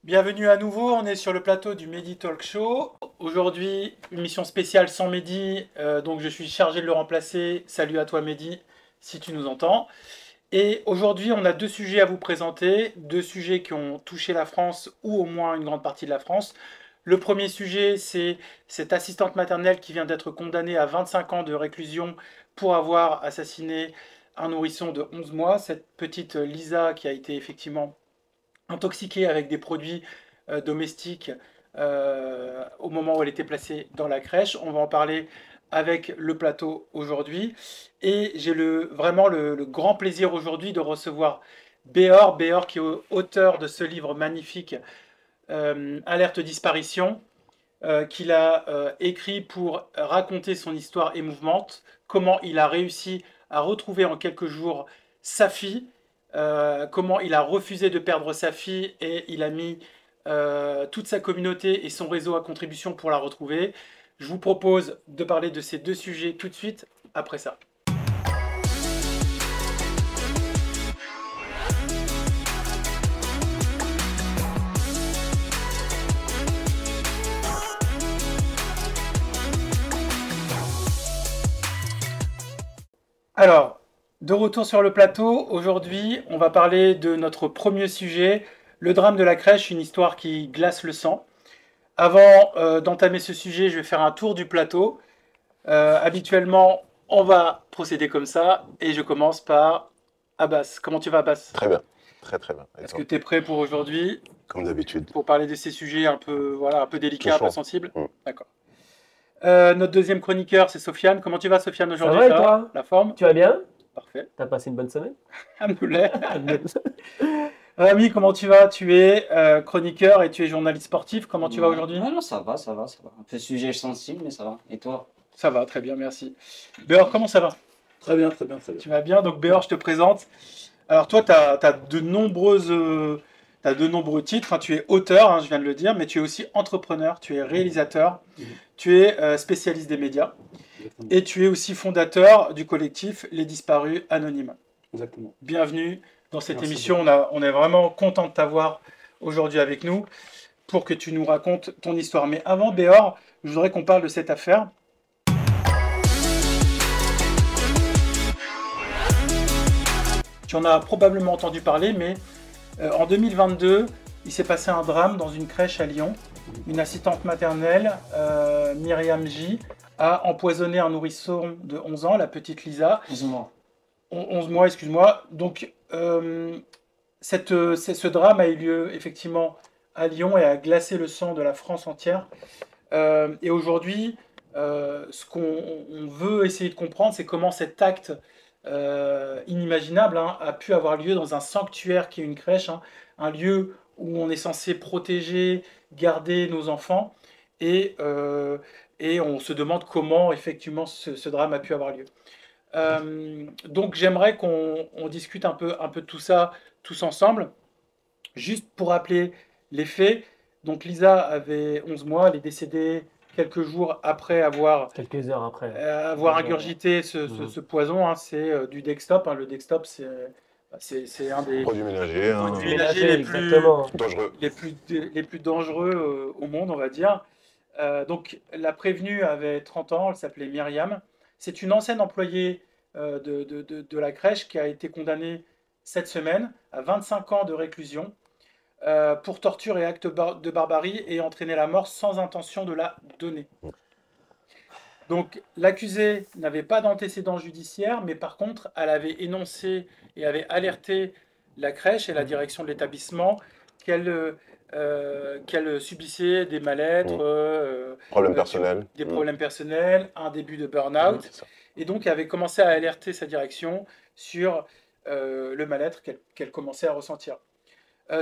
Bienvenue à nouveau, on est sur le plateau du Mehdi Talk Show. Aujourd'hui, une mission spéciale sans Mehdi, donc je suis chargé de le remplacer. Salut à toi Mehdi, si tu nous entends. Et aujourd'hui, on a deux sujets à vous présenter, deux sujets qui ont touché la France ou au moins une grande partie de la France. Le premier sujet, c'est cette assistante maternelle qui vient d'être condamnée à 25 ans de réclusion pour avoir assassiné un nourrisson de 11 mois. Cette petite Lisa qui a été effectivement intoxiquée avec des produits domestiques au moment où elle était placée dans la crèche. On va en parler avec le plateau aujourd'hui. Et j'ai vraiment le grand plaisir aujourd'hui de recevoir Béor qui est auteur de ce livre magnifique, Alerte disparition, qu'il a écrit pour raconter son histoire émouvante, comment il a réussi à retrouver en quelques jours sa fille, comment il a refusé de perdre sa fille et il a mis toute sa communauté et son réseau à contribution pour la retrouver. Je vous propose de parler de ces deux sujets tout de suite après ça. Alors, de retour sur le plateau, aujourd'hui, on va parler de notre premier sujet, le drame de la crèche, une histoire qui glace le sang. Avant d'entamer ce sujet, je vais faire un tour du plateau. Habituellement, on va procéder comme ça, et je commence par Abbas. Comment tu vas, Abbas? Très bien, très bien. Et Est-ce que toi? tu es prêt pour aujourd'hui, Comme d'habitude. pour parler de ces sujets un peu, voilà, un peu délicats, un peu Touchant. sensibles? Mm. D'accord. Notre deuxième chroniqueur, c'est Sofiane. Comment tu vas, Sofiane, Ça aujourd'hui? va et Ça va? toi? La forme? Tu vas bien? Parfait. T'as passé une bonne semaine? Alhamdoulilah. Rami, comment tu vas? Tu es chroniqueur et tu es journaliste sportif. Comment tu vas Ouais. aujourd'hui? Ouais, non, ça va. Un peu sujet sensible, mais ça va. Et toi? Ça va, très bien, merci. Béor, comment ça va? Très bien, très bien. Tu vas bien? Donc, Béor, je te présente. Alors, toi, tu as, de nombreux titres, hein. Tu es auteur, hein, je viens de le dire, mais tu es aussi entrepreneur, tu es réalisateur, tu es spécialiste des médias et tu es aussi fondateur du collectif Les Disparus Anonymes. Exactement. Bienvenue dans cette Merci émission. On est vraiment content de t'avoir aujourd'hui avec nous pour que tu nous racontes ton histoire. Mais avant, Béor, je voudrais qu'on parle de cette affaire. Tu en as probablement entendu parler, mais en 2022, il s'est passé un drame dans une crèche à Lyon. Une assistante maternelle, Myriam J, a empoisonné un nourrisson de 11 ans, la petite Lisa. 11 mois. 11 mois, excuse-moi. Donc, ce drame a eu lieu effectivement à Lyon et a glacé le sang de la France entière. Et aujourd'hui, ce qu'on veut essayer de comprendre, c'est comment cet acte inimaginable, hein, a pu avoir lieu dans un sanctuaire qui est une crèche, hein, un lieu où on est censé protéger, garder nos enfants. Et, et on se demande comment effectivement ce drame a pu avoir lieu. Donc j'aimerais qu'on discute un peu de tout ça tous ensemble. Juste pour rappeler les faits, donc Lisa avait 11 mois, elle est décédée quelques jours après avoir, Quelques heures après. avoir ingurgité ce poison, hein. C'est du Dextop, hein. Le Dextop, c'est un des Produit ménager, hein, produits ménagers exactement. dangereux. les plus dangereux au monde, on va dire. Donc la prévenue avait 30 ans, elle s'appelait Myriam. C'est une ancienne employée de la crèche qui a été condamnée cette semaine à 25 ans de réclusion pour torture et actes de barbarie et entraîner la mort sans intention de la donner. Donc l'accusée n'avait pas d'antécédent judiciaire, mais par contre, elle avait énoncé et avait alerté la crèche et la direction de l'établissement qu'elle subissait des mal-être, Problème personnel. des problèmes personnels, un début de burn-out. C'est ça. Et donc, elle avait commencé à alerter sa direction sur le mal-être qu'elle commençait à ressentir.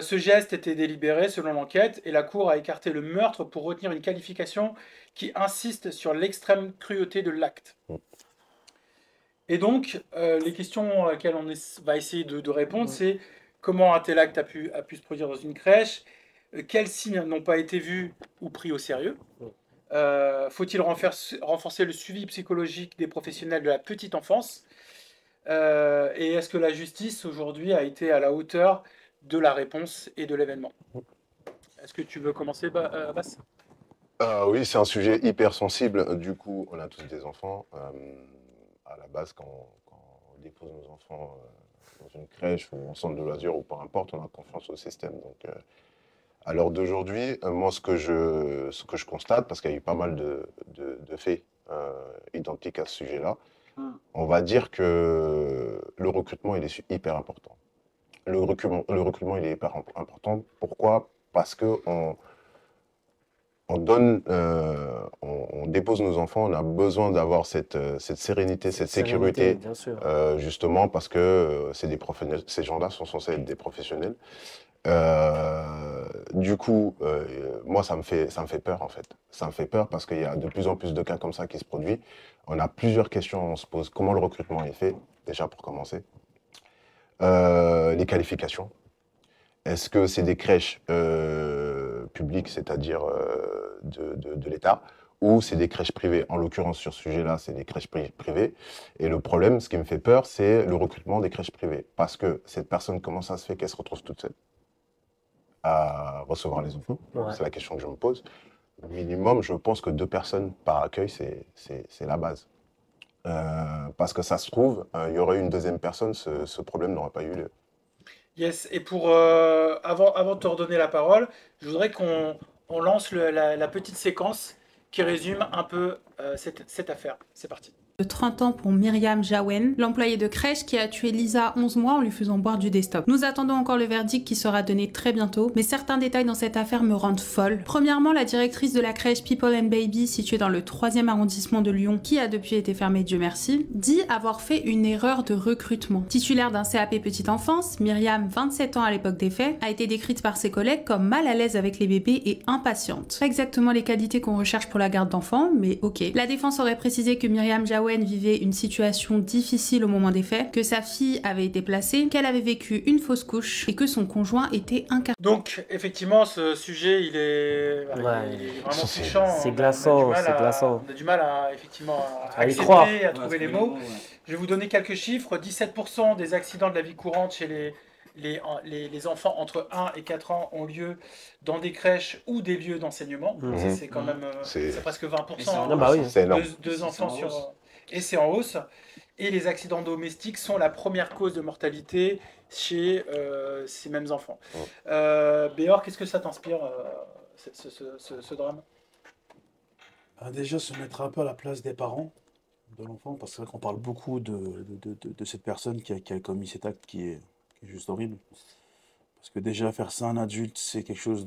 Ce geste était délibéré selon l'enquête et la Cour a écarté le meurtre pour retenir une qualification qui insiste sur l'extrême cruauté de l'acte. Et donc, les questions auxquelles va essayer de répondre, c'est comment un tel acte a pu se produire dans une crèche, quels signes n'ont pas été vus ou pris au sérieux, faut-il renforcer le suivi psychologique des professionnels de la petite enfance, et est-ce que la justice aujourd'hui a été à la hauteur de la réponse et de l'événement? Est-ce que tu veux commencer, Bass? Oui, c'est un sujet hyper sensible. Du coup, on a tous des enfants. À la base, quand on dépose nos enfants dans une crèche ou en centre de loisirs ou peu importe, on a confiance au système. Donc, à l'heure d'aujourd'hui, moi, ce que je constate, parce qu'il y a eu pas mal de faits identiques à ce sujet-là, on va dire que le recrutement, il est hyper important. Le recrutement, il est hyper important. Pourquoi? Parce que on dépose nos enfants, on a besoin d'avoir cette sérénité, cette sécurité, Bien sûr. justement parce que c'est des professionnels, ces gens-là sont censés être des professionnels. Du coup, moi, ça me fait peur, en fait. Ça me fait peur parce qu'il y a de plus en plus de cas comme ça qui se produisent. On a plusieurs questions, on se pose comment le recrutement est fait, déjà pour commencer. Les qualifications. Est-ce que c'est des crèches publiques, c'est-à-dire de l'État, ou c'est des crèches privées? En l'occurrence, sur ce sujet-là, c'est des crèches privées. Et le problème, ce qui me fait peur, c'est le recrutement des crèches privées. Parce que cette personne, comment ça se fait qu'elle se retrouve toute seule à recevoir les enfants? Ouais. C'est la question que je me pose. Au minimum, je pense que 2 personnes par accueil, c'est la base. Parce que ça se trouve, il y aurait une deuxième personne, ce problème n'aurait pas eu lieu. Yes, et avant de te redonner la parole, je voudrais qu'on lance la petite séquence qui résume un peu cette affaire. C'est parti. De 30 ans pour Myriam Jawen, l'employée de crèche qui a tué Lisa 11 mois en lui faisant boire du Destop. Nous attendons encore le verdict qui sera donné très bientôt, mais certains détails dans cette affaire me rendent folle. Premièrement, la directrice de la crèche People and Baby située dans le 3e arrondissement de Lyon, qui a depuis été fermée, Dieu merci, dit avoir fait une erreur de recrutement. Titulaire d'un CAP petite enfance, Myriam, 27 ans à l'époque des faits, a été décrite par ses collègues comme mal à l'aise avec les bébés et impatiente. Pas exactement les qualités qu'on recherche pour la garde d'enfants, mais ok. La défense aurait précisé que Myriam Jawen vivait une situation difficile au moment des faits, que sa fille avait été placée, qu'elle avait vécu une fausse couche et que son conjoint était incarcéré. Donc, effectivement, ce sujet, il est vraiment touchant. C'est glaçant, c'est glaçant. On a du mal à, effectivement, à À y accepter, croire. à trouver les mots. Je vais vous donner quelques chiffres. 17% des accidents de la vie courante chez les enfants entre 1 et 4 ans ont lieu dans des crèches ou des lieux d'enseignement. Mhm. C'est quand même C'est- c'est presque 20%. Ah Ah bah oui. C'est énorme. Deux enfants en sur... hausse. Et c'est en hausse. Et les accidents domestiques sont la première cause de mortalité chez ces mêmes enfants. Béor, qu'est-ce que ça t'inspire, ce drame? Déjà, se mettre un peu à la place des parents de l'enfant, parce que c'est vrai qu'on parle beaucoup de cette personne qui a commis cet acte qui est juste horrible. Parce que déjà, faire ça à un adulte, c'est quelque chose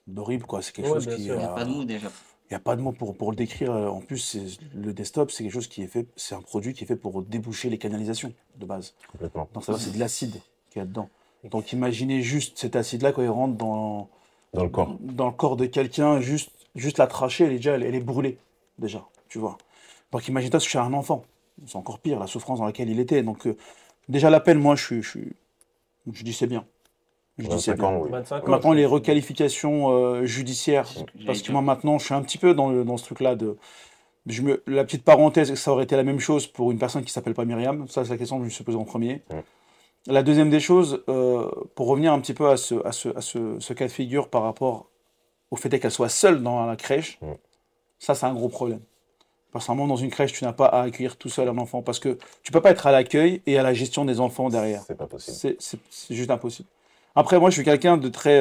d'horrible, quoi. C'est quelque Ouais, chose bien qui sûr. Il n'y a pas de mots déjà. Il n'y a pas de mots pour le décrire. En plus, le Destop, c'est quelque chose qui est fait, c'est un produit qui est fait pour déboucher les canalisations de base. Complètement. Donc ça, c'est de l'acide qu'il y a dedans. Donc imaginez juste cet acide-là quand il rentre Dans le corps. dans le corps de quelqu'un, juste la trachée, elle est brûlée, déjà, tu vois. Donc imagine-toi chez un enfant. C'est encore pire, la souffrance dans laquelle il était. Donc déjà, la peine, moi, je dis c'est bien. Je dis c'est 25 bien. ans, oui. 25 ans. Maintenant, les requalifications judiciaires, parce que moi, maintenant, je suis un petit peu dans ce truc-là de... La petite parenthèse, ça aurait été la même chose pour une personne qui s'appelle pas Myriam. Ça, c'est la question que je me suis posée en premier. La deuxième des choses, pour revenir un petit peu à ce cas de figure par rapport au fait qu'elle soit seule dans la crèche, ça, c'est un gros problème. Parce qu'à un moment, dans une crèche, tu n'as pas à accueillir tout seul un enfant. Parce que tu peux pas être à l'accueil et à la gestion des enfants derrière. C'est pas possible. C'est juste impossible. Après, moi, je suis quelqu'un de très...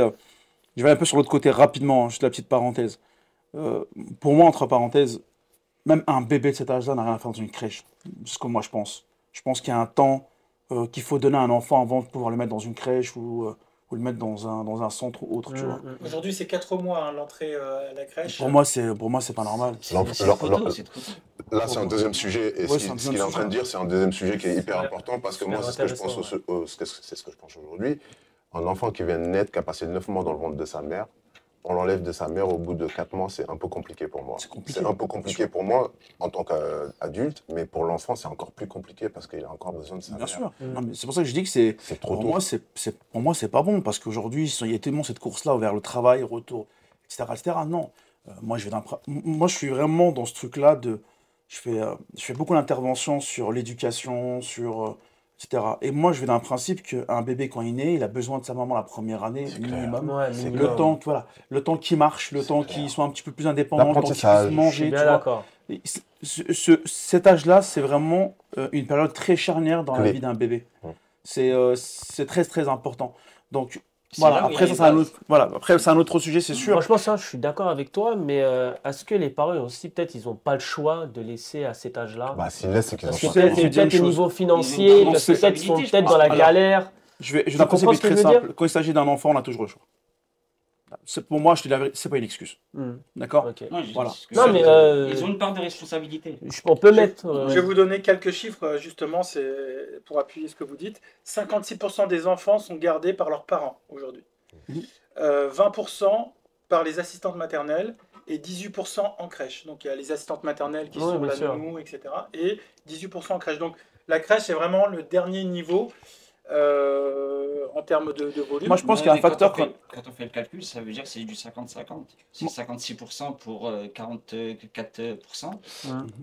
je vais un peu sur l'autre côté rapidement, juste la petite parenthèse. Pour moi, entre parenthèses, même un bébé de cet âge-là n'a rien à faire dans une crèche. C'est ce que moi, je pense. Je pense qu'il y a un temps qu'il faut donner à un enfant avant de pouvoir le mettre dans une crèche ou le mettre dans un centre ou autre, tu vois. Aujourd'hui, c'est 4 mois, hein, l'entrée à la crèche. Pour moi, c'est pas normal. C'est trop tôt, c'est trop tôt. Là, c'est un deuxième sujet. Et Ouais, ce c'est un qu'il est en train de dire, c'est un deuxième sujet qui est hyper important parce que moi, c'est ce que je pense c'est ce que je pense aujourd'hui. Un enfant qui vient de naître, qui a passé 9 mois dans le ventre de sa mère, on l'enlève de sa mère au bout de 4 mois, c'est un peu compliqué pour moi. C'est un peu compliqué pour moi en tant qu'adulte, mais pour l'enfant, c'est encore plus compliqué parce qu'il a encore besoin de sa mère. Bien sûr. Non, mais c'est pour ça que je dis que c'est trop pour tôt. moi, c'est pas bon parce qu'aujourd'hui, il y a tellement cette course-là vers le travail, retour, etc., etc. Non. Moi, je suis vraiment dans ce truc-là de. Je fais beaucoup d'interventions sur l'éducation, sur etc. Et moi, je vais d'un principe qu'un bébé, quand il naît, il a besoin de sa maman la première année C'est clair. minimum. Ouais, C'est minimum. Le temps, voilà, le temps qu'il marche, le C'est temps clair. qu'il soit un petit peu plus indépendant, le temps qu'il L'apprentissage. puisse Je suis manger, tu bien vois. d'accord. Et cet âge-là, c'est vraiment une période très charnière dans la Clé. vie d'un bébé. Ouais. C'est très, très important. Donc, C'est voilà, là où il y après, a ça, les c'est un bases. autre, voilà, après, c'est un autre sujet, c'est sûr. Franchement, ça, je suis d'accord avec toi, mais est-ce que les parents aussi, peut-être, ils n'ont pas le choix de laisser à cet âge-là? Bah, s'ils laissent, c'est qu'ils ont Parce que pas. c'est- peut-être c'est bien une peut-être au chose. niveau Ils ont financier, pas parce que peut-être ils sont responsabilité, je peut-être pense. dans la Alors, galère. Je vais Tu d'un principe comprends ce que très je veux dire? simple. Quand il s'agit d'un enfant, on a toujours le choix. Pour moi, je te dis la vérité, c'est pas une excuse. Hmm, D'accord? ok. Non, je- Voilà. parce que Non, mais ils ont une part de responsabilité. on peut Je- mettre. Je vais vous donner quelques chiffres, justement, c'est pour appuyer ce que vous dites. 56% des enfants sont gardés par leurs parents aujourd'hui. Mhm. 20% par les assistantes maternelles et 18% en crèche. Donc il y a les assistantes maternelles qui Oui, sont bien la sûr. nounou, etc. Et 18% en crèche. Donc la crèche, c'est vraiment le dernier niveau en termes de volume. Moi, je pense qu'il y a un mais quand facteur. quand on fait le calcul, ça veut dire que c'est du 50-50. C'est 56% pour 44%.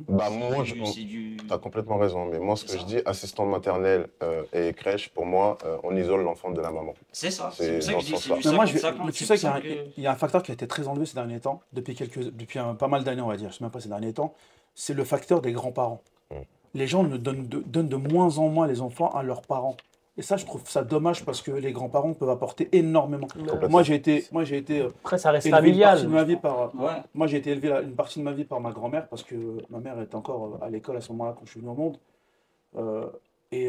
Bah, moi, C'est du... tu as complètement raison. Mais moi, ce que je dis, assistante maternelle et crèche, pour moi, on isole l'enfant de la maman. C'est ça. C'est C'est pour ça dans que je dis ce c'est du Mais moi, 50-50. mais tu C'est sais pour qu'il y, ça il y a un facteur qui a été très enlevé ces derniers temps, depuis pas mal d'années, on va dire, je sais même pas ces derniers temps, c'est le facteur des grands-parents. Mm. Les gens donnent de moins en moins les enfants à leurs parents. Et ça, je trouve ça dommage parce que les grands-parents peuvent apporter énormément. Complètement. Moi, j'ai été Après, ça reste élevé une partie de familial. ma vie par. Ouais. Moi, j'ai été élevé une partie de ma vie par ma grand-mère parce que ma mère était encore à l'école à ce moment-là quand je suis venu au monde. Et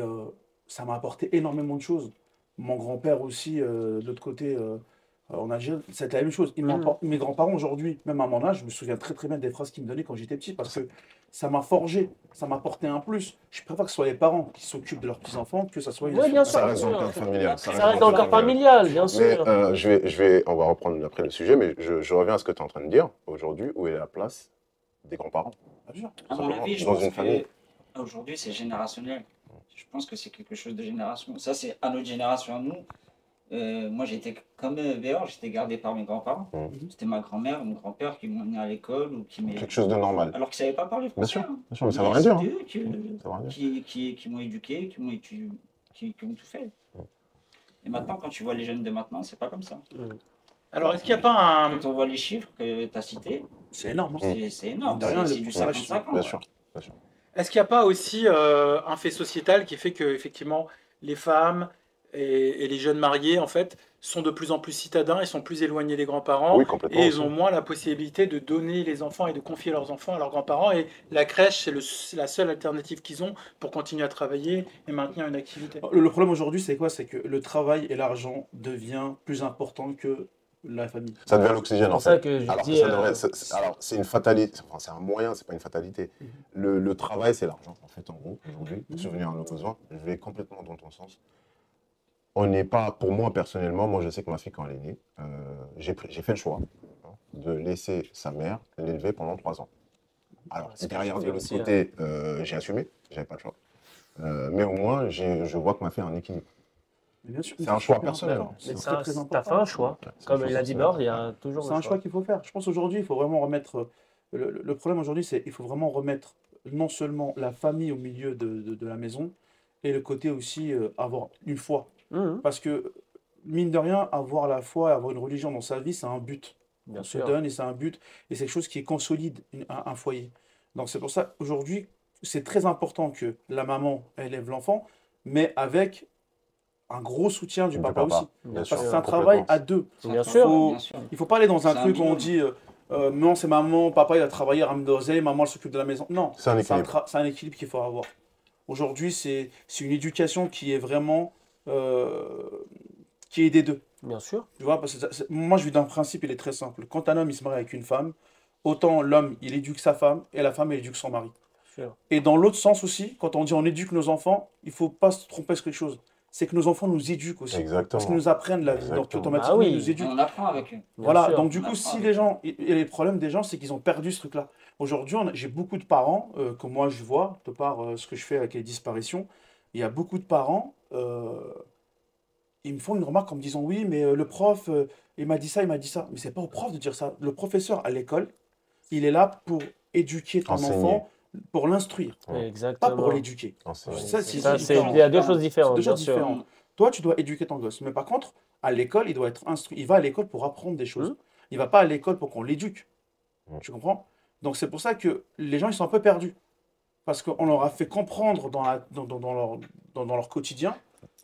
ça m'a apporté énormément de choses. Mon grand-père aussi, de l'autre côté, en Algérie, c'était la même chose. Mes grands-parents aujourd'hui, même à mon âge, je me souviens très très bien des phrases qu'ils me donnaient quand j'étais petit parce que ça m'a forgé, ça m'a apporté un plus. Je préfère que ce soit les parents qui s'occupent de leurs petits-enfants que ça soit une Oui, bien sûr. Ça reste dans le cadre familial. Ça reste dans le corps familial, bien Mais sûr. on va reprendre après le sujet, mais je reviens à ce que tu es en train de dire. Aujourd'hui, où est la place des grands-parents? Bien sûr. À mon avis, je Dans pense une famille. que aujourd'hui, c'est générationnel. Je pense que c'est quelque chose de génération. Ça, c'est à notre génération, à nous. Moi, j'étais comme Béor, j'étais gardé par mes grands-parents. C'était ma grand-mère, mon grand-père qui m'ont amené à l'école ou qui Quelque chose de normal. alors qu'ils ne savaient pas parler Bien français. sûr, hein. bien sûr, mais ça Mais veut rien dire. c'est hein. eux Ça veut rien dire. qui m'ont éduqué, qui ont tout fait. Et maintenant, quand tu vois les jeunes de maintenant, c'est pas comme ça. Alors, est-ce qu'il n'y a pas un... Quand on voit les chiffres que tu as cités, C'est énorme. hein. c'est énorme. De rien, C'est du ouais, 50-50. Bien sûr. Est-ce qu'il n'y a pas aussi un fait sociétal qui fait que effectivement les femmes et les jeunes mariés en fait sont de plus en plus citadins et sont plus éloignés des grands-parents Oui, complètement. et ils aussi. ont moins la possibilité de donner les enfants et de confier leurs enfants à leurs grands-parents et la crèche c'est la seule alternative qu'ils ont pour continuer à travailler et maintenir une activité. Le problème aujourd'hui, c'est quoi? C'est que le travail et l'argent devient plus important que la famille. Ça devient l'oxygène C'est en pour ça fait. que je Alors, dis. alors, c'est une fatalité, enfin, c'est un moyen, c'est pas une fatalité. Le travail, c'est l'argent, en fait, en gros, aujourd'hui, pour subvenir à nos besoins. Je vais complètement dans ton sens. On n'est pas, pour moi, personnellement, moi, je sais que ma fille, quand elle est née, j'ai fait le choix hein, de laisser sa mère l'élever pendant 3 ans. Alors, C'est ce que derrière, je de fais l'autre aussi, côté, j'ai assumé, j'avais pas le choix. Mais au moins, je vois que ma fille a un équilibre. Mais bien sûr, C'est un choix super personnel, important. hein. C'est Mais très, ça, très t'as important. fait un choix. C'est Comme un il choix a dit personnel. Bord, il y a toujours C'est le un choix qu'il faut faire. Je pense aujourd'hui, il faut vraiment remettre. Le problème aujourd'hui, c'est qu'il faut vraiment remettre non seulement la famille au milieu de la maison, et le côté aussi avoir une foi. Mhm, Parce que, mine de rien, avoir la foi, avoir une religion dans sa vie, c'est un but. bien On se sûr. donne et c'est un but, et c'est quelque chose qui consolide un foyer. Donc c'est pour ça, aujourd'hui, c'est très important que la maman élève l'enfant, mais avec un gros soutien du papa aussi. Bien Parce que sûr. c'est un travail à deux. Bien sûr. Faut- Bien sûr. Il faut pas aller dans un C'est un truc où on binôme. dit non, c'est maman, papa il a travaillé, ramène d'oseille, maman elle s'occupe de la maison. Non, C'est un équilibre. c'est un équilibre qu'il faut avoir. Aujourd'hui, c'est une éducation qui est vraiment qui est des deux. Bien sûr. Tu vois, parce que moi je vis d'un principe, il est très simple. Quand un homme il se marie avec une femme, autant l'homme il éduque sa femme et la femme elle éduque son mari. Sûr. Et dans l'autre sens aussi, quand on dit on éduque nos enfants, il faut pas se tromper sur quelque chose. C'est que nos enfants nous éduquent aussi. Parce Exactement. qu'ils nous apprennent la vie. Donc Exactement. automatiquement, Ah oui. ils nous éduquent. On apprend avec eux. Bien Voilà, sûr. donc du On coup, apprend si avec les gens, et les problèmes des gens, c'est qu'ils ont perdu ce truc-là. Aujourd'hui, j'ai beaucoup de parents que moi je vois, de par ce que je fais avec les disparitions, il y a beaucoup de parents, ils me font une remarque en me disant oui, mais le prof, il m'a dit ça, il m'a dit ça. Mais c'est pas au prof de dire ça. Le professeur à l'école, il est là pour éduquer ton Enseigner. enfant pour l'instruire, Exactement. pas pour l'éduquer. Non, c'est- Ça, c'est Ça, différent. il y a deux choses C'est différentes, deux bien choses sûr. différentes. Toi, tu dois éduquer ton gosse. Mais par contre, à l'école, il doit être instruit. Il va à l'école pour apprendre des choses. Il va pas à l'école pour qu'on l'éduque. Tu comprends? Donc c'est pour ça que les gens, ils sont un peu perdus. Parce qu'on leur a fait comprendre dans leur quotidien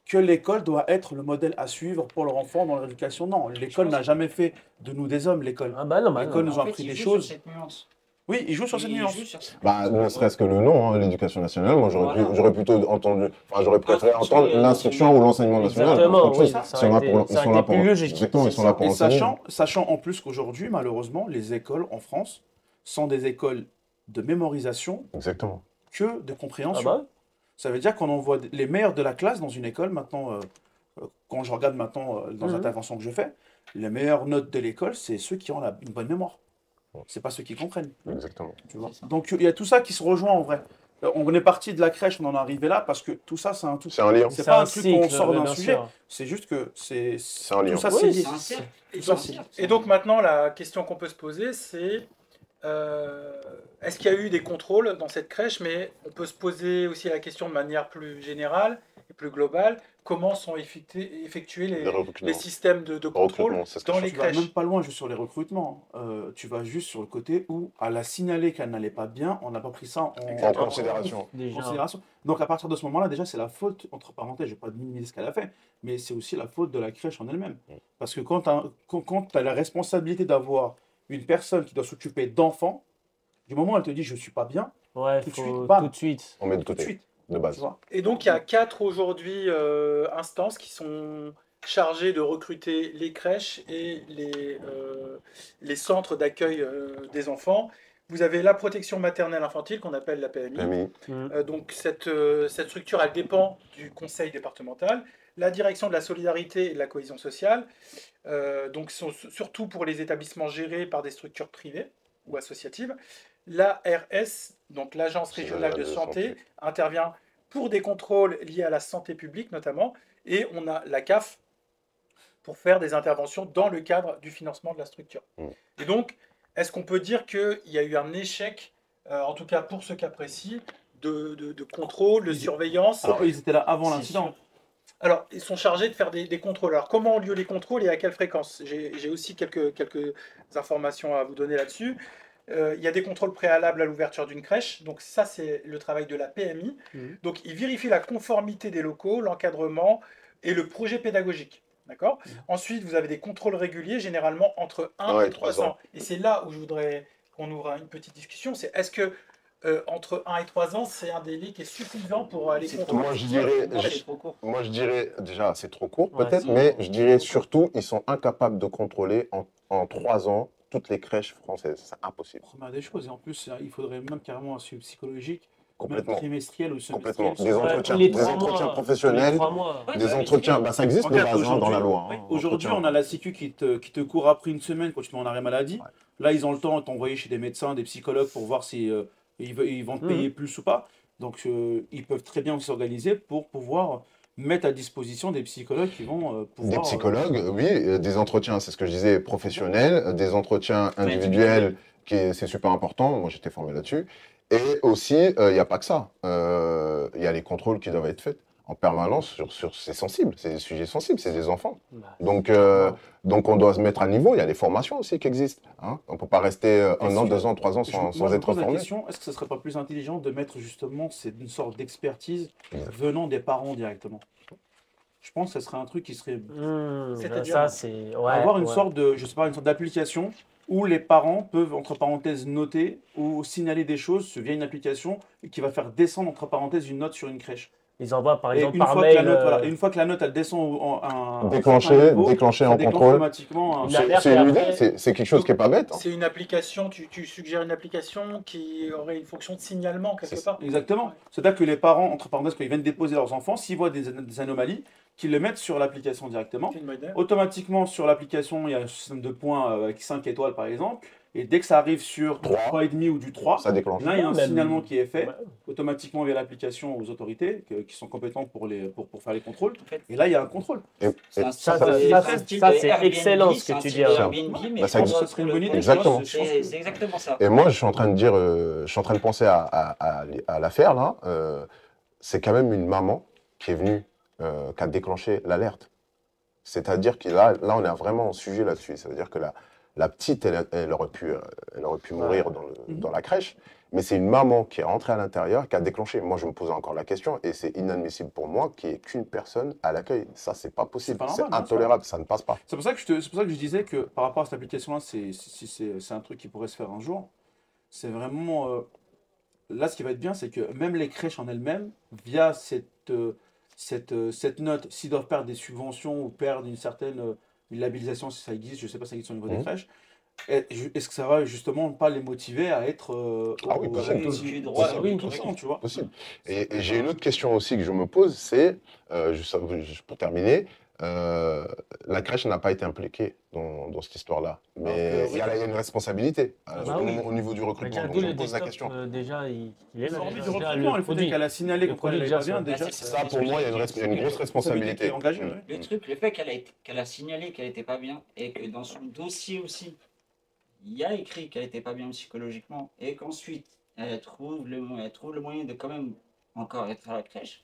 que l'école doit être le modèle à suivre pour leur enfant dans leur éducation. Non, l'école n'a jamais fait de nous des hommes, l'école. Ah bah non, bah L'école non. nous a En fait, appris il des joue sur choses. cette nuance. Oui, ils jouent sur cette Il nuance. joue sur cette Bah, ne nuance. serait-ce que le nom, hein, l'éducation nationale, moi Voilà. j'aurais plutôt entendu, enfin j'aurais préféré Instruction entendre et l'instruction ou l'enseignement national. Exactement, Autre chose. oui, ça Ils sont là aurait pour, été- ils ça sont aurait là été pour, plus logique. exactement, ils C'est sont ça. là pour Et enseigner. sachant en plus qu'aujourd'hui, malheureusement, les écoles en France sont des écoles de mémorisation Exactement. que de Ah compréhension. bah Ça veut dire qu'on envoie les meilleurs de la classe dans une école. Maintenant, quand je regarde maintenant dans les interventions que je fais, les meilleures notes de l'école, c'est ceux qui ont une bonne mémoire. C'est pas ceux qui comprennent. Exactement. Tu vois. Donc il y a tout ça qui se rejoint en vrai. On est parti de la crèche, on en est arrivé là parce que tout ça, c'est un tout. C'est un lien. C'est pas un truc qu'on cycle, sort d'un bien sujet. sûr. C'est juste que c'est un lien. tout ça, Oui, c'est lié. C'est un cercle. Et Ça, donc, c'est- et donc maintenant, la question qu'on peut se poser, c'est est-ce qu'il y a eu des contrôles dans cette crèche? Mais on peut se poser aussi la question de manière plus générale et plus globale, comment sont effectués Les recrutements. les systèmes de contrôle Recrutement, c'est ce que dans je les Tu vas même crèches? pas loin juste sur les recrutements. Tu vas juste sur le côté où, à la signaler qu'elle n'allait pas bien, on n'a pas pris ça En considération. Déjà. considération. Donc à partir de ce moment-là, déjà, c'est la faute, entre parenthèses, je ne vais pas minimiser ce qu'elle a fait, mais c'est aussi la faute de la crèche en elle-même. Parce que quand tu as la responsabilité d'avoir une personne qui doit s'occuper d'enfants, du moment où elle te dit je suis pas bien, Ouais, Tout de faut suite, bam. tout de suite. On met de tout de côté, suite, de tu base. vois. Et donc, il y a 4 aujourd'hui instances qui sont chargées de recruter les crèches et les centres d'accueil des enfants. Vous avez la protection maternelle infantile qu'on appelle la PMI. PMI. Donc cette structure, elle dépend du conseil départemental. La direction de la solidarité et de la cohésion sociale, donc surtout pour les établissements gérés par des structures privées ou associatives. L'ARS, donc l'Agence régionale de santé, intervient pour des contrôles liés à la santé publique notamment. Et on a la CAF pour faire des interventions dans le cadre du financement de la structure. Et donc, est-ce qu'on peut dire qu'il y a eu un échec, en tout cas pour ce cas précis, de contrôle, de surveillance? Alors, ils étaient là avant C'est l'incident. sûr. Alors, ils sont chargés de faire des contrôles. Alors, comment ont lieu les contrôles et à quelle fréquence? J'ai aussi quelques informations à vous donner là-dessus. Il y a des contrôles préalables à l'ouverture d'une crèche. Donc, ça, c'est le travail de la PMI. Donc, ils vérifient la conformité des locaux, l'encadrement et le projet pédagogique. D'accord? Ensuite, vous avez des contrôles réguliers, généralement entre 1 et 3 ans. Et c'est là où je voudrais qu'on ouvre une petite discussion. C'est est-ce que entre 1 et 3 ans, c'est un délai qui est suffisant pour aller contrôler? Moi, je dirais, Moi, c'est trop court. moi, je dirais, déjà, c'est trop court Ouais, peut-être, c'est mais trop je dirais surtout, ils sont incapables de contrôler en 3 ans toutes les crèches françaises. C'est impossible. Première des choses. Et en plus, il faudrait même carrément un suivi psychologique, même Complètement. trimestriel ou Complètement. semestriel. Des Ouais, entretiens, tous les des 3 entretiens mois. professionnels, Tous les 3 mois. des entretiens, bah, ça existe de Regarde, base hein, dans la loi. hein, Aujourd'hui, entretien. on a la Sécu qui te court après une semaine quand tu te mets en arrêt maladie. Ouais. Là, ils ont le temps de t'envoyer chez des médecins, des psychologues pour voir si ils vont te payer plus ou pas. Donc, ils peuvent très bien s'organiser pour pouvoir mettre à disposition des psychologues qui vont pouvoir... Des psychologues, oui, des entretiens, c'est ce que je disais, professionnels, des entretiens individuels, c'est super important. Moi, j'étais formé là-dessus. Et aussi, il n'y a pas que ça. Il y a les contrôles qui doivent être faits en permanence c'est sensible, c'est des sujets sensibles, c'est des enfants. Bah, Donc on doit se mettre à niveau. Il y a des formations aussi qui existent. Hein. On ne peut pas rester 1 an, 2 ans, 3 ans sans Moi, je me être pose la formé. question, est-ce que ce serait pas plus intelligent de mettre justement une sorte d'expertise venant des parents directement? Je pense que ce serait un truc qui serait... C'est-à-dire ça, c'est. Ouais, avoir une ouais. sorte de, je sais pas, une sorte d'application où les parents peuvent, entre parenthèses, noter ou signaler des choses via une application qui va faire descendre, entre parenthèses, une note sur une crèche. Ils envoient par Et exemple une par fois que mail. la note, voilà, une fois que la note, elle descend Déclencher en en contrôle. contrôle. Automatiquement, Une alerte C'est et une après- idée, c'est quelque chose qui n'est pas bête. hein. C'est une application, tu suggères une application qui aurait une fonction de signalement quelque C'est part? exactement. C'est-à-dire que les parents, entre parenthèses, quand ils viennent déposer leurs enfants, s'ils voient des anomalies, qu'ils le mettent sur l'application directement. C'est une bonne idée. Automatiquement, sur l'application, il y a un système de points avec 5 étoiles, par exemple. Et dès que ça arrive sur 3,5 ou du 3, Ça déclenche. là, il y a un Même- signalement qui est fait Ouais. automatiquement via l'application aux autorités qui sont compétentes pour faire les contrôles. En fait, Et là, il y a un contrôle. c'est un Ça, style- ça, c'est un ça, style ça, de c'est Airbnb, excellent ce c'est que un tu style dis, de hein. Airbnb, mais Bah, ça pour existe. Ça serait une bonne idée. Exactement. C'est exactement ça. Et moi, je suis en train de dire, je suis en train de penser à l'affaire là. C'est quand même une maman qui est venue, qui a déclenché l'alerte. C'est-à-dire que là, on est vraiment en sujet là-dessus. Ça veut dire que la petite, elle aurait pu mourir dans la crèche, mais c'est une maman qui est rentrée à l'intérieur, qui a déclenché. Moi, je me pose encore la question, et c'est inadmissible pour moi qu'il n'y ait qu'une personne à l'accueil. Ça, c'est pas possible, C'est pas c'est normal, bien sûr. intolérable, ça ne passe pas. C'est pour ça que je disais que par rapport à cette application-là, c'est un truc qui pourrait se faire un jour. C'est vraiment. Là, ce qui va être bien, c'est que même les crèches en elles-mêmes, via cette note, s'ils doivent perdre des subventions ou perdre une labellisation, si ça existe, je ne sais pas si ça existe au niveau des crèches, est-ce que ça va justement pas les motiver à être Ah oui, possible. Au-dessus droit, aussi oui, reconnaissants, tu vois. Possible. Et j'ai une autre question aussi que je me pose, c'est, juste pour terminer, la crèche n'a pas été impliquée dans cette histoire-là. Mais il y a une responsabilité au niveau du recrutement. Donc je me pose la question. Déjà, il est là. Hormis du Déjà, recrutement, le il faut dire produit. qu'elle a signalé Le qu'on allait produit, pas déjà, bien. ça. Déjà, Ça, pour moi, il y a une grosse responsabilité. engagée. Ouais. Le truc, le fait qu'elle a signalé qu'elle n'était pas bien et que dans son dossier aussi, il y a écrit qu'elle n'était pas bien psychologiquement et qu'ensuite elle trouve le moyen de quand même encore être à la crèche,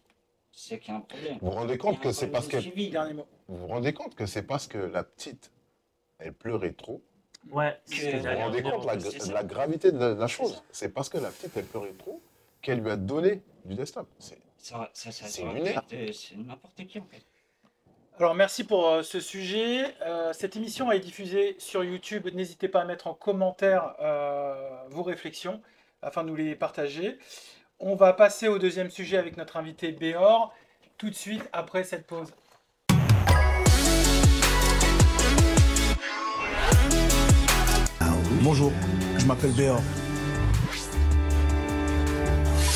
c'est qu'il y a un problème. Vous vous rendez compte que c'est parce que Dernier mot. vous vous rendez compte que c'est parce que la petite, elle pleurait trop. Ouais, c'est ce que Vous Vous vous j'allais rendez dire. compte c'est ça. de la gravité de la chose. C'est parce que la petite, elle pleurait trop qu'elle lui a donné du desktop. C'est lunaire. C'est n'importe qui en fait. Alors merci pour ce sujet. Cette émission est diffusée sur YouTube. N'hésitez pas à mettre en commentaire vos réflexions afin de nous les partager. On va passer au deuxième sujet avec notre invité Béor tout de suite après cette pause. Bonjour, je m'appelle Béor.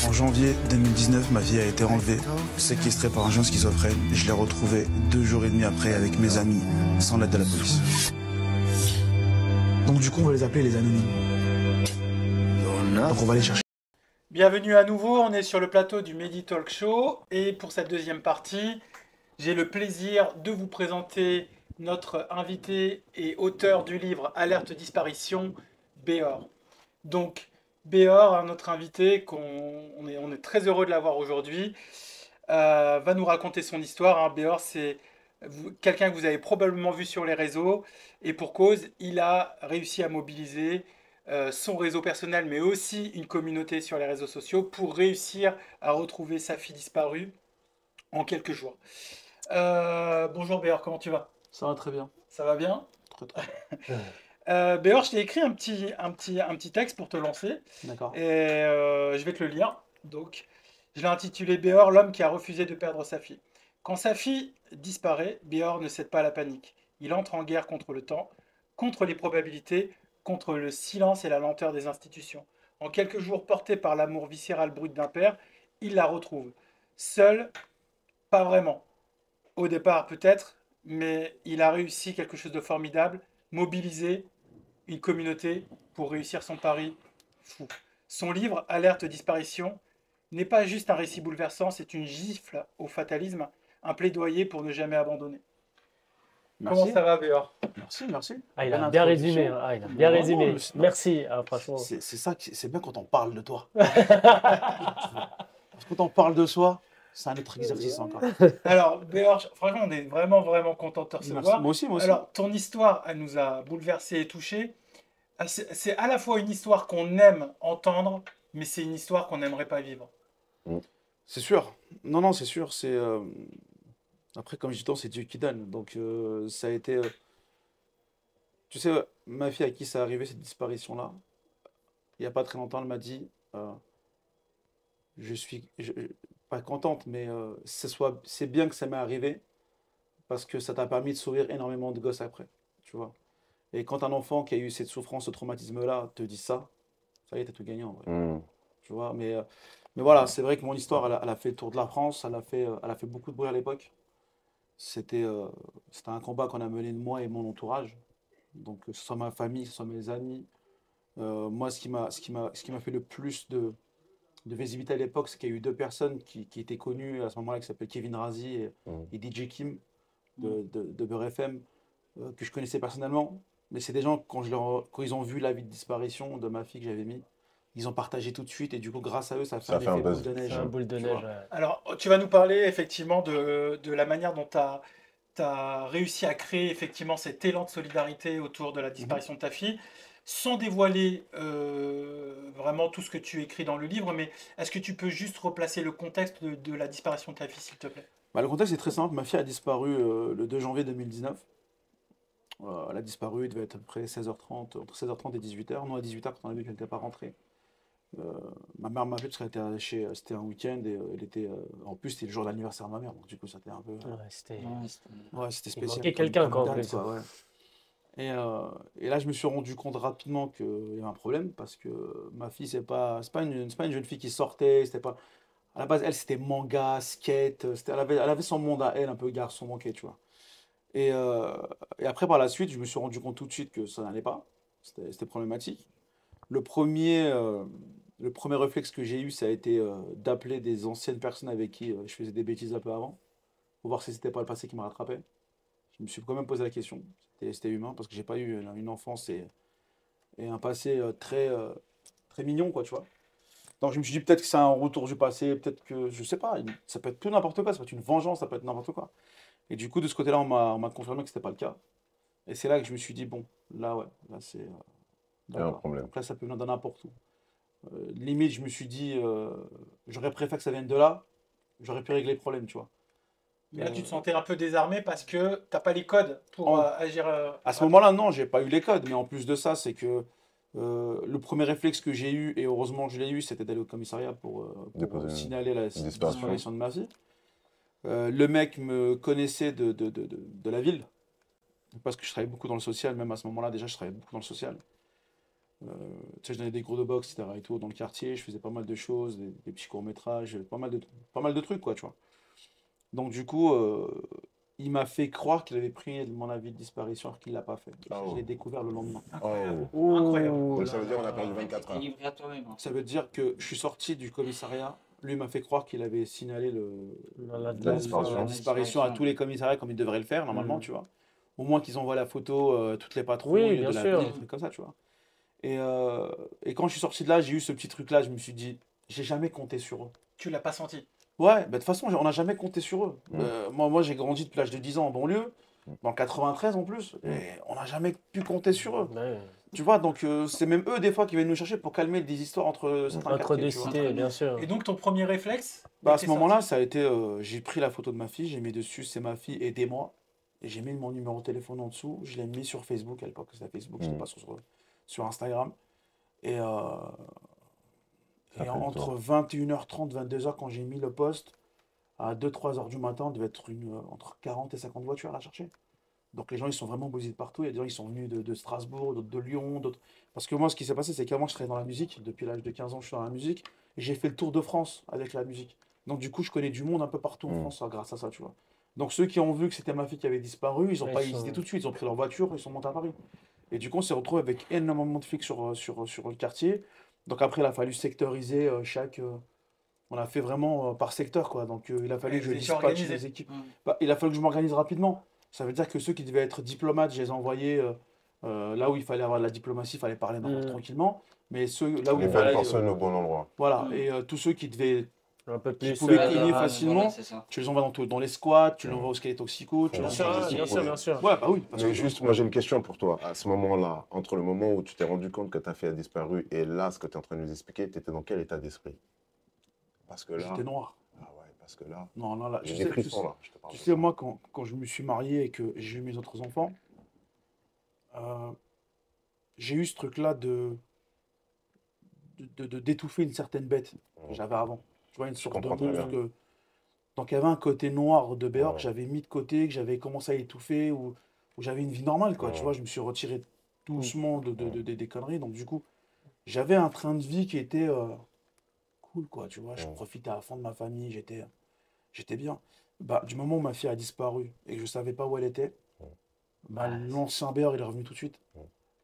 En janvier 2019, ma fille a été enlevée, séquestrée par un jeune schizophrène. Je l'ai retrouvée 2 jours et demi après avec mes amis, sans l'aide de la police. Donc du coup, on va les appeler les anonymes. Donc on va les chercher. Bienvenue à nouveau, on est sur le plateau du Mehdi Talk Show et pour cette deuxième partie, j'ai le plaisir de vous présenter notre invité et auteur du livre Alerte Disparition, Béor. Donc Béor, notre invité, on est très heureux de l'avoir aujourd'hui, va nous raconter son histoire. Hein. Béor, c'est quelqu'un que vous avez probablement vu sur les réseaux et pour cause, il a réussi à mobiliser son réseau personnel, mais aussi une communauté sur les réseaux sociaux pour réussir à retrouver sa fille disparue en quelques jours. Bonjour Béor, comment tu vas? Ça va très bien. Ça va bien? Très, très. Béor, je t'ai écrit un petit texte pour te lancer D'accord. et je vais te le lire. Donc, je l'ai intitulé Béor, l'homme qui a refusé de perdre sa fille. Quand sa fille disparaît, Béor ne cède pas à la panique. Il entre en guerre contre le temps, contre les probabilités, contre le silence et la lenteur des institutions. En quelques jours, porté par l'amour viscéral brut d'un père, il la retrouve. Seul, pas vraiment. Au départ, peut-être, mais il a réussi quelque chose de formidable, mobiliser une communauté pour réussir son pari fou. Son livre, Alerte Disparition, n'est pas juste un récit bouleversant, c'est une gifle au fatalisme, un plaidoyer pour ne jamais abandonner. Merci. Comment ça va, Béor? Merci. Ah, il a Bonne bien introduction. résumé. Hein. Ah, il a bien Non, résumé. mais Merci. Ah, franchement. C'est ça, c'est bien quand on parle de toi. Parce que quand on parle de soi, c'est un autre exercice encore. Alors, Béor, franchement, on est vraiment, vraiment content de te Merci. recevoir. Moi aussi. Alors, ton histoire, elle nous a bouleversés et touchés. C'est à la fois une histoire qu'on aime entendre, mais c'est une histoire qu'on n'aimerait pas vivre. C'est sûr. Non, c'est sûr. Après, comme je dis, c'est Dieu qui donne. Donc, ça a été. Tu sais, ma fille à qui ça arrivé, cette disparition-là, il n'y a pas très longtemps, elle m'a dit je suis pas contente, mais c'est bien que ça m'est arrivé parce que ça t'a permis de sauver énormément de gosses après. Tu vois. Et quand un enfant qui a eu cette souffrance, ce traumatisme-là, te dit ça y est, t'as tout gagné en vrai. Tu vois, mais voilà, c'est vrai que mon histoire, elle a fait le tour de la France, elle a fait beaucoup de bruit à l'époque. c'était un combat qu'on a mené de moi et mon entourage. Donc, que ce soit ma famille, que ce soit mes amis. Moi, ce qui m'a fait le plus de visibilité à l'époque, c'est qu'il y a eu deux personnes qui étaient connues à ce moment-là, qui s'appellent Kevin Razi et DJ Kim de Beurre FM, que je connaissais personnellement. Mais c'est des gens, quand ils ont vu l'avis de disparition de ma fille que j'avais mis, ils ont partagé tout de suite. Et du coup, grâce à eux, ça a fait Ça un fait un effet boule buzz. de neige. C'est un boule de tu neige. vois. Ouais. Alors, tu vas nous parler effectivement de la manière dont tu as réussi à créer effectivement cet élan de solidarité autour de la disparition de ta fille, sans dévoiler vraiment tout ce que tu écris dans le livre, mais est-ce que tu peux juste replacer le contexte de la disparition de ta fille, s'il te plaît? Bah, le contexte est très simple. Ma fille a disparu le 2 janvier 2019. Elle a disparu, il devait être à peu près 16h30, entre 16h30 et 18h. Nous, à 18h, quand on a vu qu'elle n'était pas rentrée, ma mère m'a appelé parce qu'elle était c'était un week-end et elle était. En plus, c'était le jour d'anniversaire de ma mère, donc du coup, c'était un peu. Ouais, c'était... Ouais, c'était Il spécial. manquait quelqu'un, quoi, en date, plus. quoi, ouais. Et là, je me suis rendu compte rapidement qu'il y avait un problème parce que ma fille, c'est pas une jeune fille qui sortait. C'était pas. À la base, elle, c'était manga, skate. Elle avait son monde à elle, un peu garçon manqué, tu vois. Et, euh, et après, par la suite, je me suis rendu compte tout de suite que ça n'allait pas. C'était problématique. Le premier, euh, le premier réflexe que j'ai eu, ça a été d'appeler des anciennes personnes avec qui je faisais des bêtises un peu avant, pour voir si c'était pas le passé qui me rattrapait. Je me suis quand même posé la question. C'était humain parce que j'ai pas eu une enfance et un passé très mignon, quoi, tu vois. Donc je me suis dit peut-être que c'est un retour du passé, peut-être que, je sais pas, ça peut être tout n'importe quoi, ça peut être une vengeance, ça peut être n'importe quoi. Et du coup, de ce côté-là, on m'a confirmé que c'était pas le cas. Et c'est là que je me suis dit, bon, là, ouais, là, c'est. Il y a un D'accord. problème. Donc là, ça peut venir de n'importe où. Limite, je me suis dit, j'aurais préféré que ça vienne de là, j'aurais pu régler le problème, tu vois. Mais là, tu te sentais un peu désarmé parce que t'as pas les codes pour En- agir. À ce moment-là, non, j'ai pas eu les codes, mais en plus de ça, c'est que le premier réflexe que j'ai eu, et heureusement que je l'ai eu, c'était d'aller au commissariat pour Déposer une signaler la disparition. disparition de ma fille. Le mec me connaissait de la ville, parce que je travaillais beaucoup dans le social, même à ce moment-là, déjà, je travaillais beaucoup dans le social. Tu sais, je donnais des cours de boxe, etc. et tout, dans le quartier, je faisais pas mal de choses, des petits courts-métrages, pas mal de trucs, quoi, tu vois. Donc, du coup, il m'a fait croire qu'il avait pris mon avis de disparition alors qu'il l'a pas fait. Oh. Je l'ai découvert le lendemain. Incroyable. Oh. Incroyable. Ouh Donc ça là veut dire qu'on a là. perdu 24 T'es heures. livré à toi-même. Hein. Ça veut dire que je suis sorti du commissariat. Lui m'a fait croire qu'il avait signalé Non, la- La disparition. la disparition à tous les commissariats comme il devrait le faire normalement, Mm. tu vois. Au moins qu'ils envoient la photo, toutes les patrouilles Oui, de bien la sûr. ville, des trucs comme ça, tu vois. Et quand je suis sorti de là, j'ai eu ce petit truc-là, je me suis dit, j'ai jamais compté sur eux. Tu l'as pas senti. Ouais, bah, de toute façon, on n'a jamais compté sur eux. Mm. Moi j'ai grandi depuis l'âge de 10 ans en banlieue, dans le 93 en plus, Mm. et on n'a jamais pu compter sur eux. Ouais. Tu vois, donc c'est même eux des fois qui viennent nous chercher pour calmer des histoires entre certains Entre quartiers, deux tu vois. cités, bien sûr. Et donc, ton premier réflexe Bah, à était ce moment-là, sorti. ça a été, j'ai pris la photo de ma fille, j'ai mis dessus, c'est ma fille, aidez-moi. Et j'ai mis mon numéro de téléphone en dessous, je l'ai mis sur Facebook, à l'époque c'était Facebook, c'était Mm. pas sur Instagram. Et, Ça et fait le entre tour. 21h30, 22h, quand j'ai mis le post, à 2-3 heures du matin, il devait être entre 40 et 50 voitures à la chercher. Donc les gens, ils sont vraiment bousillés de partout. Il y a des gens qui sont venus de Strasbourg, d'autres de Lyon, d'autres. Parce que moi, ce qui s'est passé, c'est qu'avant, je travaillais dans la musique. Depuis l'âge de 15 ans, je suis dans la musique. Et j'ai fait le tour de France avec la musique. Donc du coup, je connais du monde un peu partout en Mm. France grâce à ça, tu vois. Donc ceux qui ont vu que c'était ma fille qui avait disparu, ils n'ont Ouais, pas ils hésité sont- tout de suite. Ils ont pris leur voiture, ils sont montés à Paris. Et du coup, on s'est retrouvé avec énormément de flics sur le quartier. Donc après, il a fallu sectoriser on a fait vraiment par secteur, quoi. Donc il a fallu Ouais, que vous je étiez dispatche organisé. les équipes. Mm. Bah, il a fallu que je m'organise rapidement. Ça veut dire que ceux qui devaient être diplomates, je les ai envoyés là où il fallait avoir de la diplomatie, il fallait parler Mm. tranquillement. Mais ceux là où Les il bonnes fallait. personnes au bon endroit. Voilà. Mm. Et tous ceux qui devaient. Un peu Qui plus. pouvaient Ouais, cogner voilà, facilement. voilà, c'est ça. Tu les envoies dans les squats, tu Mm. l'envoies au skate toxico, tu Bien Bien l'envoies. sûr, Juste bien pour sûr, les- bien sûr. Ouais, bah oui. Parce Mais que- juste, moi j'ai une question pour toi. À ce moment-là, entre le moment où tu t'es rendu compte que ta fille a disparu et là, ce que tu es en train de nous expliquer, tu étais dans quel état d'esprit? Parce que là. J'étais noir. Ah ouais, parce que là. Non, non, là. J'ai Je des sais, frissons là. Je te parle tu de sais, ça. moi, quand je me suis marié et que j'ai eu mes autres enfants, euh, j'ai eu ce truc-là d'étouffer une certaine bête que j'avais avant. Tu vois, une sorte de comprends très monstre bien. que. Donc il y avait un côté noir de Béor Ouais. que j'avais mis de côté, que j'avais commencé à étouffer, où j'avais une vie normale, quoi. Tu Ouais. vois, je me suis retiré doucement des conneries. Donc du coup, j'avais un train de vie qui était cool, quoi. Tu vois, je Ouais. profitais à fond de ma famille, j'étais bien. Bah, du moment où ma fille a disparu et que je savais pas où elle était, bah, l'ancien BR, il est revenu tout de suite.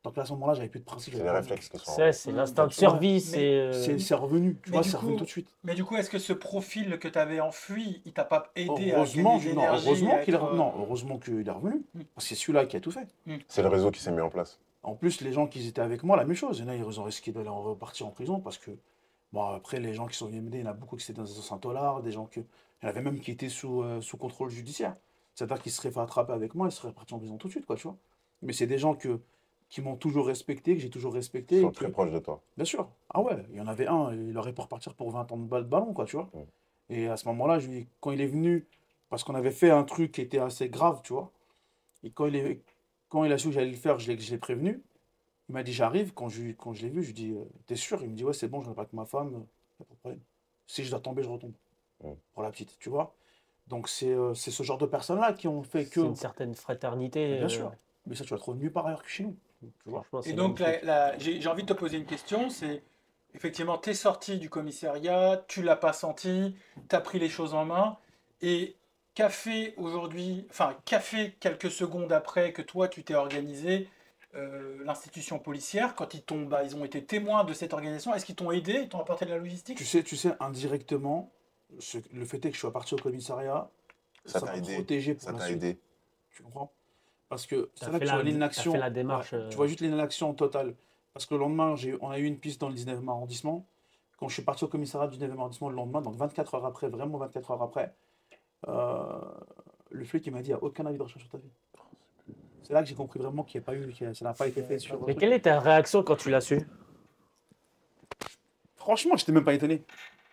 Donc là, à ce moment-là, j'avais plus de principe. C'est les j'avais pas réflexes qui sont. C'est l'instinct de Tu vois, survie. C'est revenu, tu mais vois, du c'est revenu coup- tout de suite. Mais du coup, est-ce que ce profil que tu avais enfui, il t'a pas aidé à Heureusement, gagner de non, l'énergie, heureusement à qu'il est, être, non, heureusement qu'il est revenu. Mm. Parce que c'est celui-là qui a tout fait. C'est le réseau qui s'est mis en place. En plus, les gens qui étaient avec moi, la même chose. Il y en a, ils ont risqué d'aller repartir en prison parce que, bon, après, les gens qui sont venus m'aider, il y en a beaucoup qui étaient dans des Saint-Olar, des gens il y en avait même qui étaient sous contrôle judiciaire. C'est-à-dire qu'ils seraient fait attraper avec moi, ils seraient partis en prison tout de suite, quoi, tu vois. Mais c'est des gens qui m'ont toujours respecté, que j'ai toujours respecté. Ils sont et très que- proches de toi. Bien sûr. Ah ouais, il y en avait un, il aurait pu repartir pour 20 ans de ballon, quoi, tu vois. Mm. Et à ce moment-là, quand il est venu, parce qu'on avait fait un truc qui était assez grave, tu vois, et quand il a su que j'allais le faire, je l'ai prévenu. Il m'a dit, j'arrive. Quand je l'ai vu, je lui dis, t'es sûr? Il me dit, ouais, c'est bon, je vais pas avec ma femme, y a pas de problème. Si je dois tomber, je retombe. Mm. Pour la petite, tu vois. Donc c'est ce genre de personnes-là qui ont fait que. C'est une certaine fraternité. Bien sûr. Mais ça, tu vas le trouver nulle part ailleurs que chez nous. Tu vois. Franchement, Et c'est donc, magnifique. j'ai envie de te poser une question, c'est effectivement, tu es sorti du commissariat, tu l'as pas senti, tu as pris les choses en main, et qu'a fait aujourd'hui, enfin, qu'a fait quelques secondes après que toi, tu t'es organisé, l'institution policière, quand ils ont été témoins de cette organisation, est-ce qu'ils t'ont aidé, ils t'ont apporté de la logistique? Tu sais, indirectement, le fait est que je sois parti au commissariat, Ça ça t'a m'a aidé. protégé pour Ça la t'a suite. aidé. Tu comprends? Parce que T'as c'est là que fait tu vois t'as l'inaction. fait la démarche. Ouais, tu vois juste l'inaction totale. Parce que le lendemain, on a eu une piste dans le 19e arrondissement. Quand je suis parti au commissariat du 19e arrondissement le lendemain, donc 24 heures après, vraiment 24 heures après, euh, le flic il m'a dit, il n'y a aucun avis de recherche sur ta vie. C'est là que j'ai compris vraiment qu'il n'y a pas eu, ça n'a pas été fait sur. Mais quelle est ta réaction quand tu l'as su? Franchement, j'étais même pas étonné.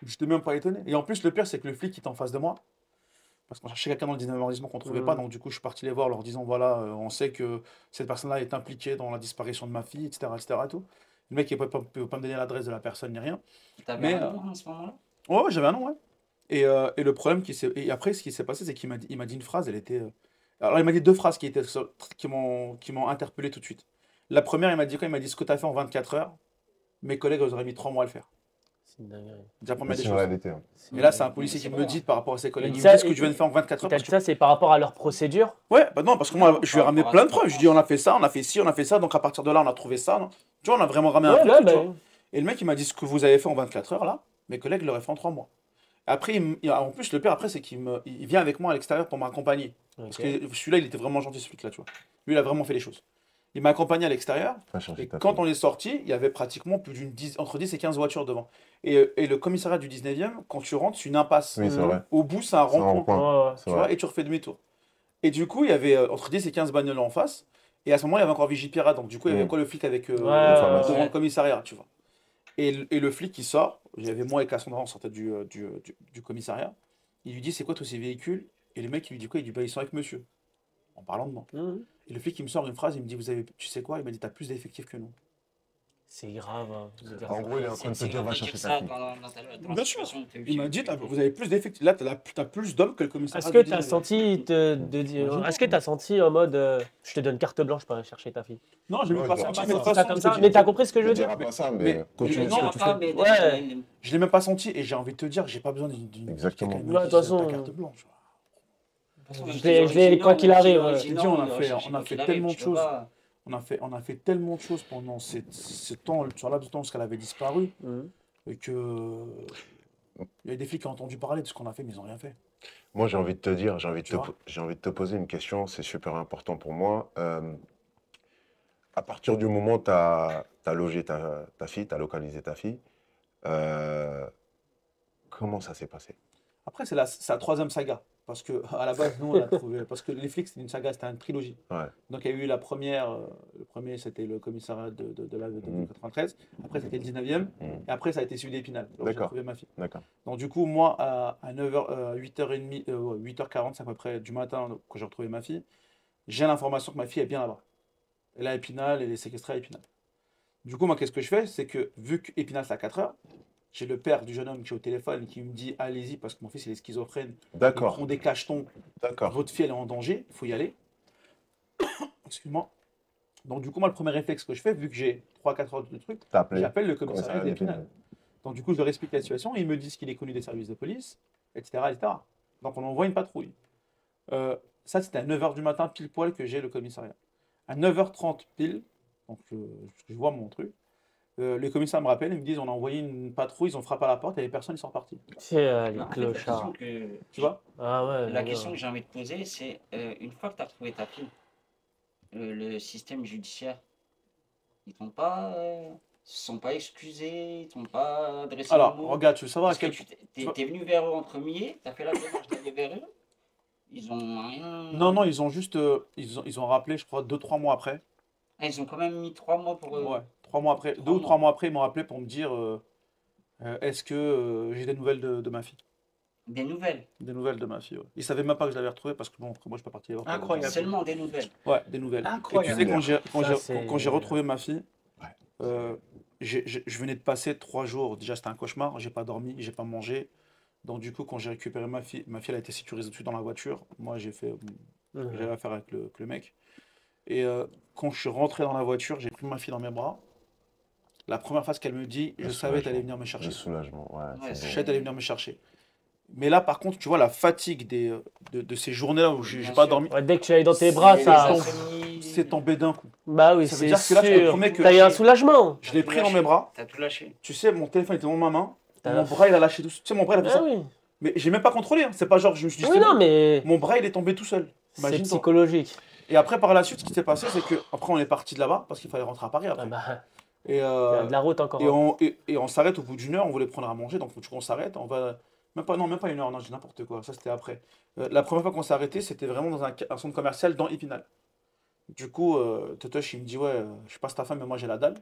J'étais même pas étonné. Et en plus, le pire, c'est que le flic qui était en face de moi, parce qu'on cherchait quelqu'un dans le 19e arrondissement qu'on ne trouvait pas, donc du coup, je suis parti les voir en leur disant, voilà, on sait que cette personne-là est impliquée dans la disparition de ma fille, etc., etc., et tout. Le mec, il ne peut pas me donner l'adresse de la personne ni rien. T'avais Mais, un nom à ce moment-là? Ouais, ouais, j'avais un nom, ouais. Et le problème et après, ce qui s'est passé, c'est il m'a dit une phrase, elle était. Alors, il m'a dit deux phrases qui m'ont interpellé tout de suite. La première, il m'a dit quoi? Il m'a dit ce que tu as fait en 24 heures, mes collègues auraient mis 3 mois à le faire. C'est une dinguerie. Déjà, première des C'est une choses. réalité. Hein. Et là, c'est un policier C'est qui bon, me dit par rapport à ses collègues. Et Il me ça, dit ce que tu viens de faire en 24 Et heures. t'as Parce dit ça, c'est par rapport à leur procédure? Ouais, bah non, parce que moi, je lui ai ramené par plein de rapport à preuves. Je lui ai dit, on a fait ça, on a fait ci, on a fait ça. Donc, à partir de là, on a trouvé ça. Non. Tu vois, on a vraiment ramené un Ouais, truc, ouais, tu bah, vois. Et le mec, il m'a dit ce que vous avez fait en 24 heures, là, mes collègues l'auraient fait en 3 mois. Après, en plus, le pire, après, c'est il vient avec moi à l'extérieur pour m'accompagner. Parce ok. que celui-là, il était vraiment gentil, ce flic-là, tu vois. Lui, il a vraiment fait les choses. Il m'a accompagné à l'extérieur. Va chercher Et ta quand fille. on est sorti, il y avait pratiquement entre 10 et 15 voitures devant. Et le commissariat du 19e, quand tu rentres, c'est une impasse. Oui, c'est vrai. Au bout, c'est un C'est un rond-point. rond-point. Ouais, ouais. C'est Tu vois, vrai. et tu refais demi-tour. Et du coup, il y avait entre 10 et 15 bagnoles en face. Et à ce moment, il y avait encore Vigipirate. Donc, du coup, il y avait Mm. quoi le flic avec devant Ouais, le commissariat, tu vois. Et le flic qui sort, il y avait moi et Cassandra, on sortait du commissariat. Il lui dit, c'est quoi tous ces véhicules? Et le mec, il lui dit quoi? Il dit, bah, ils sont avec monsieur. En parlant de moi. Mhm. Et le flic, il me sort une phrase, il me dit, tu sais quoi? Il m'a dit, t'as plus d'effectifs que nous. C'est grave. Hein, de dire En ça. gros, il est en train de te dire, va chercher ta fille. Bien sûr. Il m'a dit, vous avez plus d'effectifs. Là, t'as plus d'hommes que le commissariat. Est-ce que du tu as 19e. senti est-ce que tu as senti en mode je te donne carte blanche pour aller chercher ta fille? Non, je l'ai même pas Ouais, senti. je Mais de vois toute Ça façon, comme je ça. te dis- Mais t'as compris ce que je Je veux ne dire? dirai pas ça, Mais- mais continue non, ce que non, tu pas, fais. mais Ouais. Je l'ai même pas senti et j'ai envie de te dire, j'ai pas besoin d'une. Exactement. quelqu'un qui me Ouais, de dise, toute façon, ta carte blanche. Je l'ai, quoi qu'il arrive. Je t'ai dit, on a fait tellement de choses. On a fait tellement de choses pendant ce temps, sur laps de temps, parce qu'elle avait disparu, Mhm. et que. Il y a des flics qui ont entendu parler de ce qu'on a fait, mais ils n'ont rien fait. Moi, j'ai envie de te dire, j'ai envie Tu vois de te poser une question, c'est super important pour moi. À partir du moment où tu as logé ta fille, tu as localisé ta fille, comment ça s'est passé? Après, c'est la 3e saga. Parce que à la base, nous, on a trouvé. Parce que les flics, c'était une saga, c'était une trilogie. Ouais. Donc, il y a eu la première. Le premier, c'était le commissariat de 93. Après, c'était le 19e. Mhm. Et après, ça a été celui d'Épinal. Là où j'ai D'accord. trouvé ma fille. D'accord. Donc, du coup, moi, à 9h, 8h30, 8h40, à peu près du matin, quand j'ai retrouvé ma fille, j'ai l'information que ma fille est bien là-bas. Elle est à Épinal, elle est séquestrée à Épinal. Du coup, moi, qu'est-ce que je fais? C'est que, vu qu'Épinal, c'est à 4h, j'ai le père du jeune homme qui est au téléphone qui me dit, allez-y, parce que mon fils, il est schizophrène. Ils D'accord. prend des cachetons. D'accord. Votre fille, elle est en danger, il faut y aller. Excuse-moi. Donc, du coup, moi, le premier réflexe que je fais, vu que j'ai 3-4 heures de truc, T'as appelé. j'appelle le commissariat Commissariat d'Épinal. Donc, du coup, je leur explique la situation. Ils me disent qu'il est connu des services de police, etc. etc. Donc on envoie une patrouille. Ça, c'était à 9h du matin, pile poil, que j'ai le commissariat. À 9h30 pile, donc je vois mon truc, les commissaires me rappellent et me disent on a envoyé une patrouille, ils ont frappé à la porte et les personnes ils sont reparties. C'est les En fait, la clochards. question que, Tu vois? Ah ouais, la ouais. question que j'ai envie de poser, c'est une fois que tu as retrouvé ta fille, le système judiciaire, ils t'ont pas, se sont pas excusés, ils t'ont pas adressé le Alors, mot. regarde, tu veux savoir à Parce que quel vois- t'es venu vers eux en premier, t'as fait la démarche d'aller vers eux, ils ont rien. Non, ils ont juste. Ils ont rappelé, je crois, 2-3 mois après. Ah, ils ont quand même mis 3 mois pour. Ouais, 3 mois après. 2 ou 3 mois après, ils m'ont rappelé pour me dire est-ce que j'ai des nouvelles de ma fille? Des nouvelles. Des nouvelles de ma fille, ouais. Ils savaient même pas que je l'avais retrouvée parce que bon, après, moi je suis pas parti les voir. Incroyable. Seulement des nouvelles. Ouais, des nouvelles. Incroyable. Et tu sais, Ça, quand j'ai c'est- retrouvé ma fille, Ouais. je venais de passer 3 jours. Déjà, c'était un cauchemar. J'ai pas dormi, j'ai pas mangé. Donc, du coup, quand j'ai récupéré ma fille elle a été sécurisée dessus dans la voiture. Moi, j'avais affaire avec le mec. Et quand je suis rentré dans la voiture, j'ai pris ma fille dans mes bras. La première phrase qu'elle me dit, je savais que t'allais venir me Le chercher. soulagement, ouais. Ouais, Je c'est savais bon. que t'allais venir me chercher. Mais là, par contre, tu vois, la fatigue de ces journées-là où j'ai Bien pas sûr. dormi, Ouais, dès que tu es dans tes bras, Les ça. insomnies, c'est tombé d'un coup. Bah oui, Ça veut c'est dire que là, je te sûr. promets que T'as eu un soulagement. je l'ai tout pris dans lâché. mes bras. T'as tout lâché. Tu sais, mon téléphone était dans ma main. T'as- Mon bras, il a lâché tout. Tu sais, mon bras, il a fait Ah ça. oui. Mais j'ai même pas contrôlé. Hein. C'est pas genre, je me suis dit, Oui, c'est non, bon. mais Mon bras, il est tombé tout seul. c'est Imagine-toi. psychologique. Et après, par la suite, ce qui s'est passé, c'est que après, on est parti de là-bas parce qu'il fallait rentrer à Paris Ah après. bah, Et, il y a de la route encore. et on s'arrête au bout d'une heure. On voulait prendre à manger, donc du coup, on s'arrête. On va même pas une heure. Non, j'ai n'importe quoi. Ça, c'était après. La première fois qu'on s'est arrêté, c'était vraiment dans un centre commercial dans Épinal. Du coup, Totoche, il me dit ouais, je sais pas si ta femme, mais moi j'ai la dalle.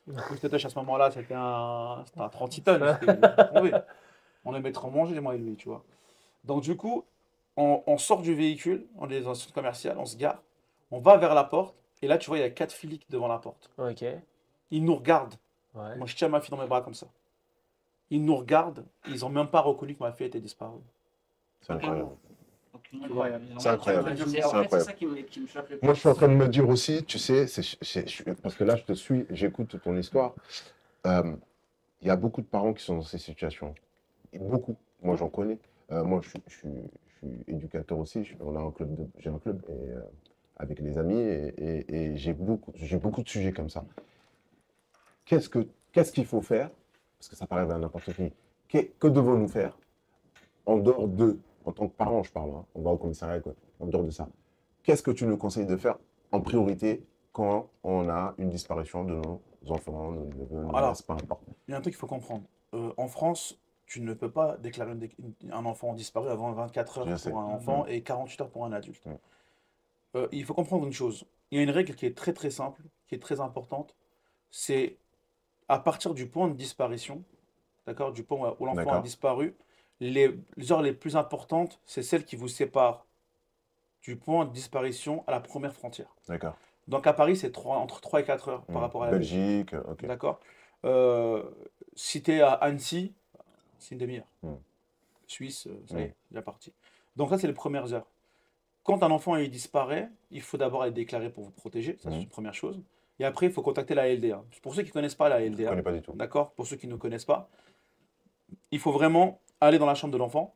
Donc, Totoche, à ce moment-là, c'était un 30 tonnes. On les mettra en manger, moi et lui, tu vois. Donc, du coup, on sort du véhicule, on est dans un centre commercial, on se gare, on va vers la porte, et là, tu vois, il y a 4 flics devant la porte. Ok. Ils nous regardent. Ouais. Moi, je tiens ma fille dans mes bras comme ça. Ils nous regardent, ils ont même pas reconnu que ma fille était disparue. C'est incroyable. Incroyable. C'est incroyable. En C'est fait, c'est incroyable. ça qui me choque le plus. Moi, je suis en train de me dire aussi, tu sais, parce que là, je te suis, j'écoute ton histoire. Il y a beaucoup de parents qui sont dans ces situations. Et beaucoup. Moi, j'en connais. Moi, je suis éducateur aussi. J'ai un club avec les amis et j'ai beaucoup de sujets comme ça. Qu'est-ce qu'il faut faire? Parce que ça paraît à n'importe qui. Que devons-nous faire en dehors en tant que parent, je parle, hein, on va au commissariat, quoi, en dehors de ça. Qu'est-ce que tu nous conseilles de faire en priorité quand on a une disparition de nos enfants, de nos neveux, nos Alors, nièces, peu importe. Il y a un truc qu'il faut comprendre. En France, tu ne peux pas déclarer un enfant disparu avant 24 Je heures sais. pour un enfant et 48 heures pour un adulte. Ouais. Il faut comprendre une chose. Il y a une règle qui est très très simple, qui est très importante. C'est à partir du point de disparition, d'accord, du point où l'enfant a D'accord. disparu, les heures les plus importantes, c'est celles qui vous séparent du point de disparition à la première frontière. D'accord. Donc à Paris, c'est entre 3 et 4 heures par rapport à la Belgique. Belgique, ok. D'accord. Si tu es à Annecy, c'est une demi-heure. Suisse, ça y est, il est parti. Donc ça, c'est les premières heures. Quand un enfant il disparaît, il faut d'abord être déclaré pour vous protéger, ça c'est une première chose. Et après, il faut contacter la LDA. Pour ceux qui ne connaissent pas la Je ne LDA, connais pas du tout. d'accord, pour ceux qui ne connaissent pas, il faut vraiment aller dans la chambre de l'enfant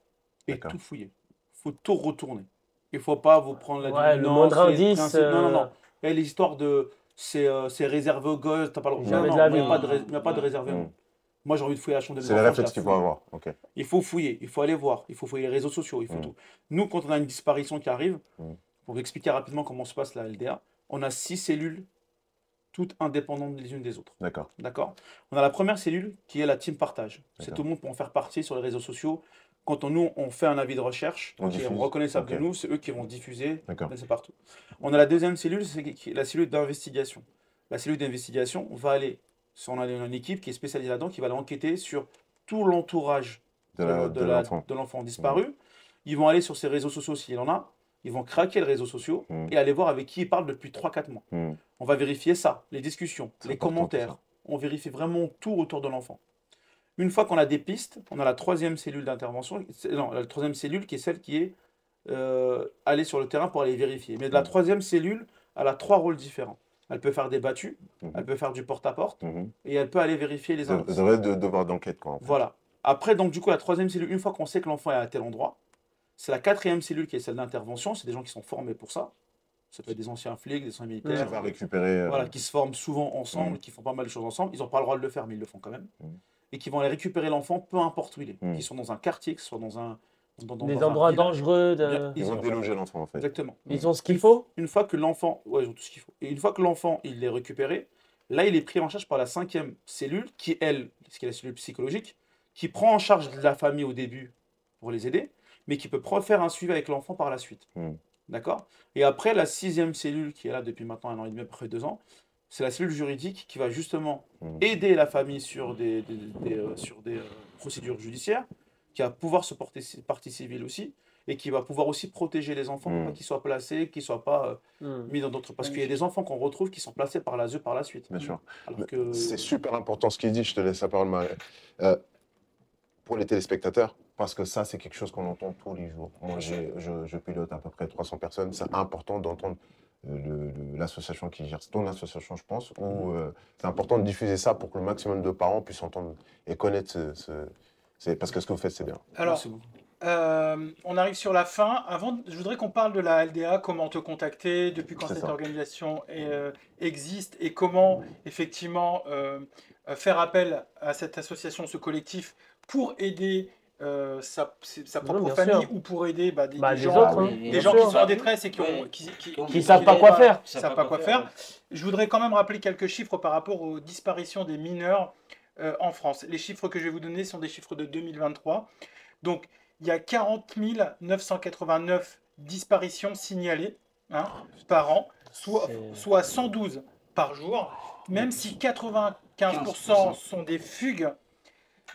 et D'accord. tout fouiller. Il faut tout retourner. Il ne faut pas vous prendre la Ouais, le non, moindre c'est indice, principe. Non. Et les histoires de c'est réservé aux gosses, t'as pas le droit. Jamais Non, de la il n'y a vie. pas il n'y a pas de réservé. Mm. Moi, j'ai envie de fouiller la chambre de mes C'est les enfants. réflexes je qu'il la faut fouille. avoir. Ok. Il faut fouiller, il faut aller voir, il faut fouiller les réseaux sociaux, il faut tout. Nous, quand on a une disparition qui arrive, pour vous expliquer rapidement comment se passe la LDA, on a 6 cellules, toutes indépendantes les unes des autres. D'accord. D'accord? On a la première cellule qui est la team partage. C'est D'accord. tout le monde pour en faire partie sur les réseaux sociaux. Quand nous, on fait un avis de recherche, On qui est diffuse. reconnaissable Ok. de nous, c'est eux qui vont diffuser, D'accord. c'est partout. On a la deuxième cellule, c'est la cellule d'investigation. La cellule d'investigation, on va aller, on a une équipe qui est spécialisée là-dedans, qui va aller enquêter sur tout l'entourage de l'enfant disparu. Ils vont aller sur ses réseaux sociaux s'il en a, ils vont craquer les réseaux sociaux et aller voir avec qui il parle depuis 3-4 mois. On va vérifier ça, les discussions, C'est les important, commentaires. tout ça. On vérifie vraiment tout autour de l'enfant. Une fois qu'on a des pistes, on a la troisième cellule d'intervention, non, la troisième cellule qui est celle qui est aller sur le terrain pour aller vérifier. Mais la troisième cellule, elle a 3 rôles différents. Elle peut faire des battues, elle peut faire du porte-à-porte et elle peut aller vérifier les indices. Vous aurez de devoir d'enquête, quoi. En fait. Voilà. Après, donc, du coup, la troisième cellule, une fois qu'on sait que l'enfant est à tel endroit, C'est la 4e cellule qui est celle d'intervention. C'est des gens qui sont formés pour ça. Ça peut être des anciens flics, des anciens Qui militaires. va récupérer. Voilà, qui se forment souvent ensemble, qui font pas mal de choses ensemble. Ils n'ont pas le droit de le faire, mais ils le font quand même. Et qui vont aller récupérer l'enfant, peu importe où il est. Qu'ils sont dans un quartier, que ce soit dans un... Des dans un endroits village. dangereux. Bien, Ils vont déloger l'enfant, en fait. Exactement. Ils ont ce qu'il faut. Une fois que l'enfant... Ouais, ils ont tout ce qu'il faut. Et une fois que l'enfant, il est récupéré, là, il est pris en charge par la 5e cellule, qui, elle, ce qui est la cellule psychologique, qui prend en charge la famille au début pour les aider, mais qui peut faire un suivi avec l'enfant par la suite. D'accord? Et après, la 6e cellule, qui est là depuis maintenant 1 an et demi, à peu près 2 ans, c'est la cellule juridique qui va justement aider la famille sur des procédures judiciaires, qui va pouvoir se porter partie civile aussi, et qui va pouvoir aussi protéger les enfants pour pas qu'ils soient placés, qu'ils ne soient pas mis dans d'autres... Parce qu'il y a des enfants qu'on retrouve qui sont placés par l'ASE par la suite. Bien sûr. Alors que... C'est super important ce qu'il dit, je te laisse la parole, Marie. Pour les téléspectateurs, parce que ça, c'est quelque chose qu'on entend tous les jours. Moi, je pilote à peu près 300 personnes. C'est important d'entendre l'association qui gère, ton association, je pense, où c'est important de diffuser ça pour que le maximum de parents puissent entendre et connaître parce que ce que vous faites, c'est bien. Alors, on arrive sur la fin. Avant, je voudrais qu'on parle de la LDA, comment te contacter, depuis quand cette organisation existe et comment effectivement faire appel à cette association, ce collectif, pour aider sa propre famille ou pour aider des gens, des gens qui sont en détresse et qui savent pas quoi faire. Savent pas quoi faire. Je voudrais quand même rappeler quelques chiffres par rapport aux disparitions des mineurs en France. Les chiffres que je vais vous donner sont des chiffres de 2023. Donc, il y a 40 989 disparitions signalées par an, soit 112 par jour. Même si 95% sont des fugues,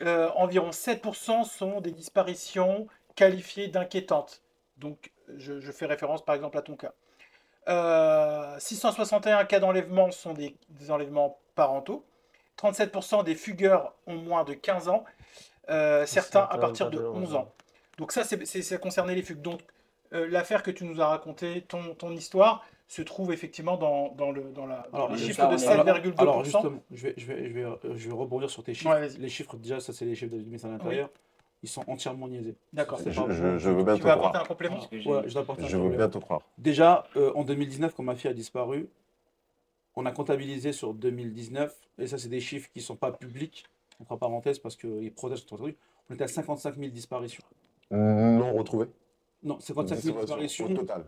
environ 7% sont des disparitions qualifiées d'inquiétantes. Donc, je fais référence par exemple à ton cas. 661 cas d'enlèvement sont des enlèvements parentaux. 37% des fugueurs ont moins de 15 ans. Certains à partir de 11 ans. Donc ça concernait les fugues. Donc l'affaire que tu nous as racontée, ton histoire, se trouve effectivement dans les chiffres de 7,2%. Alors justement, je vais rebondir sur tes chiffres. Ouais, les chiffres, déjà, ça c'est les chiffres du ministère de l'Intérieur. Ils sont entièrement niaisés. D'accord. Je veux bien te Tu veux apporter croire. un complément? Je veux bien te croire. Déjà, en 2019, quand ma fille a disparu, on a comptabilisé sur 2019, et ça c'est des chiffres qui ne sont pas publics, entre parenthèses, parce qu'ils protègent notre truc, on était à 55 000 disparitions. Non retrouvées? Non, 55 000 disparitions au total.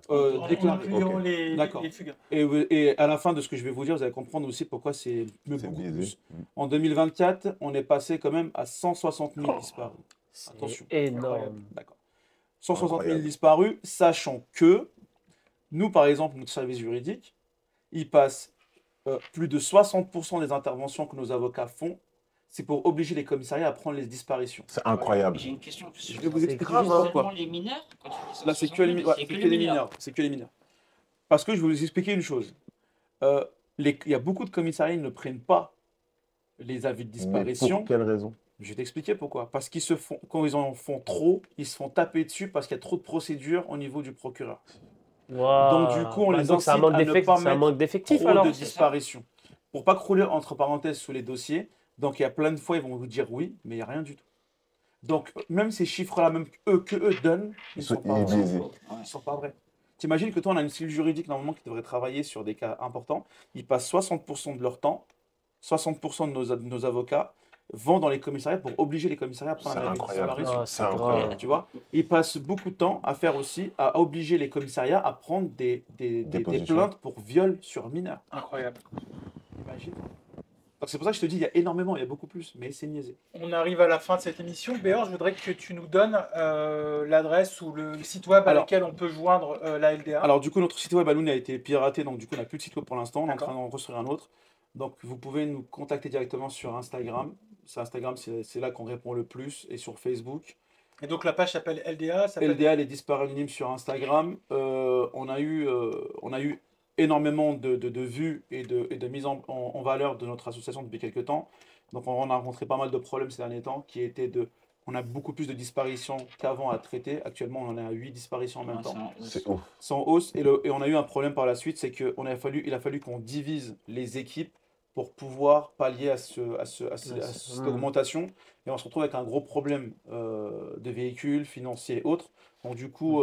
Déclarées. D'accord. Les fugues. Et à la fin de ce que je vais vous dire, vous allez comprendre aussi pourquoi c'est beaucoup plus. En 2024, on est passé quand même à 160 000 disparus. Attention. Énorme. D'accord. 160 000 disparus, sachant que nous, par exemple, notre service juridique, il passe plus de 60% des interventions que nos avocats font, c'est pour obliger les commissariats à prendre les disparitions. C'est incroyable. J'ai une question. Je vais vous expliquer grave, juste pourquoi. Les mineurs, Là, c'est que les mineurs. C'est que les mineurs. Parce que je vais vous expliquer une chose. Il y a beaucoup de commissariats qui ne prennent pas les avis de disparition. Mais pour quelle raison? Je vais t'expliquer pourquoi. Parce qu'ils quand ils en font trop, ils se font taper dessus parce qu'il y a trop de procédures au niveau du procureur. Wow. Donc du coup, on les incite à ne pas mettre trop de disparitions. Pour pas crouler entre parenthèses sous les dossiers. Donc il y a plein de fois, ils vont vous dire oui, mais il n'y a rien du tout. Donc même ces chiffres-là, même que eux donnent, ils ne sont pas vrais. T'imagines que toi, on a une cellule juridique normalement qui devrait travailler sur des cas importants. Ils passent 60% de leur temps, 60% de nos avocats vont dans les commissariats pour obliger les commissariats à prendre un avis de disparition. C'est incroyable. Tu vois, ils passent beaucoup de temps à faire aussi, à obliger les commissariats à prendre des plaintes pour viol sur mineurs. Incroyable. Imagine. Donc c'est pour ça que je te dis, il y a énormément, il y a beaucoup plus, mais c'est niaisé. On arrive à la fin de cette émission. Béor, je voudrais que tu nous donnes l'adresse ou le site web à laquelle on peut joindre la LDA. Alors du coup, notre site web à nous a été piraté, donc du coup, on n'a plus de site web pour l'instant. On est en train d'en construire un autre. Donc vous pouvez nous contacter directement sur Instagram. Sur Instagram, c'est là qu'on répond le plus, et sur Facebook. Et donc la page s'appelle LDA. LDA, les disparus anonymes sur Instagram. On a eu énormément de vues et de mise en valeur de notre association depuis quelques temps. Donc on a rencontré pas mal de problèmes ces derniers temps qui étaient on a beaucoup plus de disparitions qu'avant à traiter. Actuellement, on en est à 8 disparitions en même temps. C'est ouf. C'est en hausse. Et on a eu un problème par la suite, c'est qu'il a fallu qu'on divise les équipes pour pouvoir pallier à cette augmentation. Et on se retrouve avec un gros problème de véhicules, financiers et autres. Donc du coup,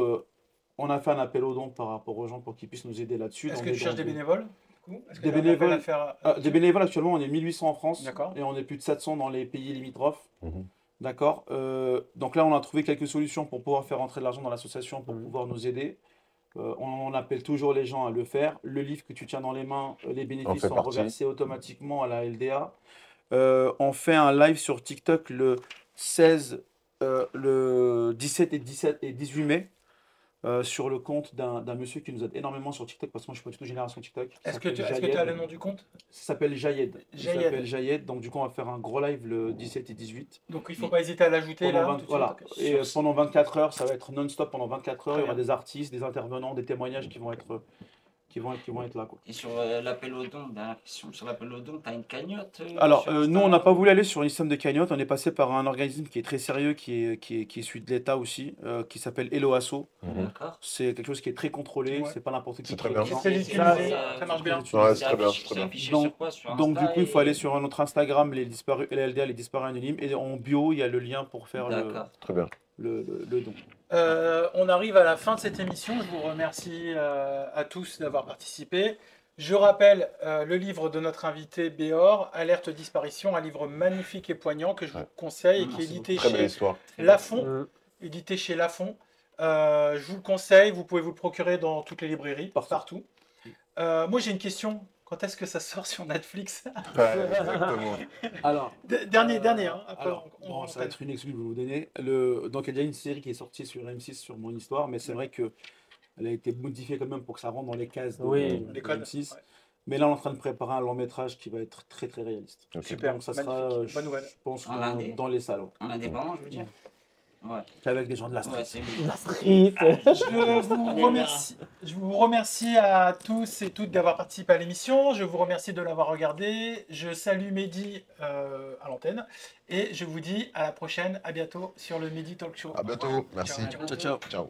on a fait un appel aux dons par rapport aux gens pour qu'ils puissent nous aider là-dessus. Est-ce que tu cherches des bénévoles? Des bénévoles, des bénévoles, actuellement, on est 1800 en France. D'accord. Et on est plus de 700 dans les pays limitrophes. Mhm. D'accord. Donc là, on a trouvé quelques solutions pour pouvoir faire rentrer de l'argent dans l'association pour pouvoir nous aider. On appelle toujours les gens à le faire. Le livre que tu tiens dans les mains, les bénéfices sont reversés automatiquement à la LDA. On fait un live sur TikTok le 16, le 17 et 18 mai. Sur le compte d'un monsieur qui nous aide énormément sur TikTok, parce que moi je suis pas du tout génération TikTok. Est-ce que tu as le nom du compte? Ça s'appelle Jayed. Jayed. Donc du coup on va faire un gros live le 17 et 18. Donc il ne faut pas hésiter à l'ajouter là. Voilà. Et pendant 24 heures, ça va être non-stop pendant 24 heures. Il y aura des artistes, des intervenants, des témoignages qui vont être là, quoi. Et sur l'appel aux dons, dernière question, sur l'appel aux dons, tu as une cagnotte Alors, nous, on n'a pas voulu aller sur un système de cagnotte. On est passé par un organisme qui est très sérieux, qui est issu de l'État aussi, qui s'appelle Hello Asso. D'accord. C'est quelque chose qui est très contrôlé, Ouais. c'est pas n'importe qui. C'est très bien. C'est utilisé, ça marche bien. Ouais, c'est très bien, c'est très bien. Donc du coup, il faut aller sur notre Instagram, les LDA, les disparus anonymes, et en bio, il y a le lien pour faire Très bien. le don. On arrive à la fin de cette émission. Je vous remercie à tous d'avoir participé. Je rappelle le livre de notre invité Béor, Alerte disparition, un livre magnifique et poignant que je vous conseille et qui est édité Très belle chez histoire. Lafon. Édité chez Lafon. Je vous le conseille, vous pouvez vous le procurer dans toutes les librairies, partout. Moi j'ai une question. Quand est-ce que ça sort sur Netflix? Ouais, exactement. Alors, Dernier, hein. Après, bon, ça va être une excuse que je vais vous donner. Donc, il y a déjà une série qui est sortie sur M6 sur mon histoire, mais c'est vrai qu'elle a été modifiée quand même pour que ça rentre dans les cases de M6. Ouais. Mais là, on est en train de préparer un long métrage qui va être très très réaliste. Super, donc ça sera, bonne nouvelle. Je pense, dans les salons. En indépendant, je veux dire. Ouais. Avec des gens de la street. La street. Je vous remercie à tous et toutes d'avoir participé à l'émission. Je vous remercie de l'avoir regardé. Je salue Mehdi à l'antenne. Et je vous dis à la prochaine, à bientôt sur le Mehdi Talk Show. À bientôt, merci. Ciao. Ciao.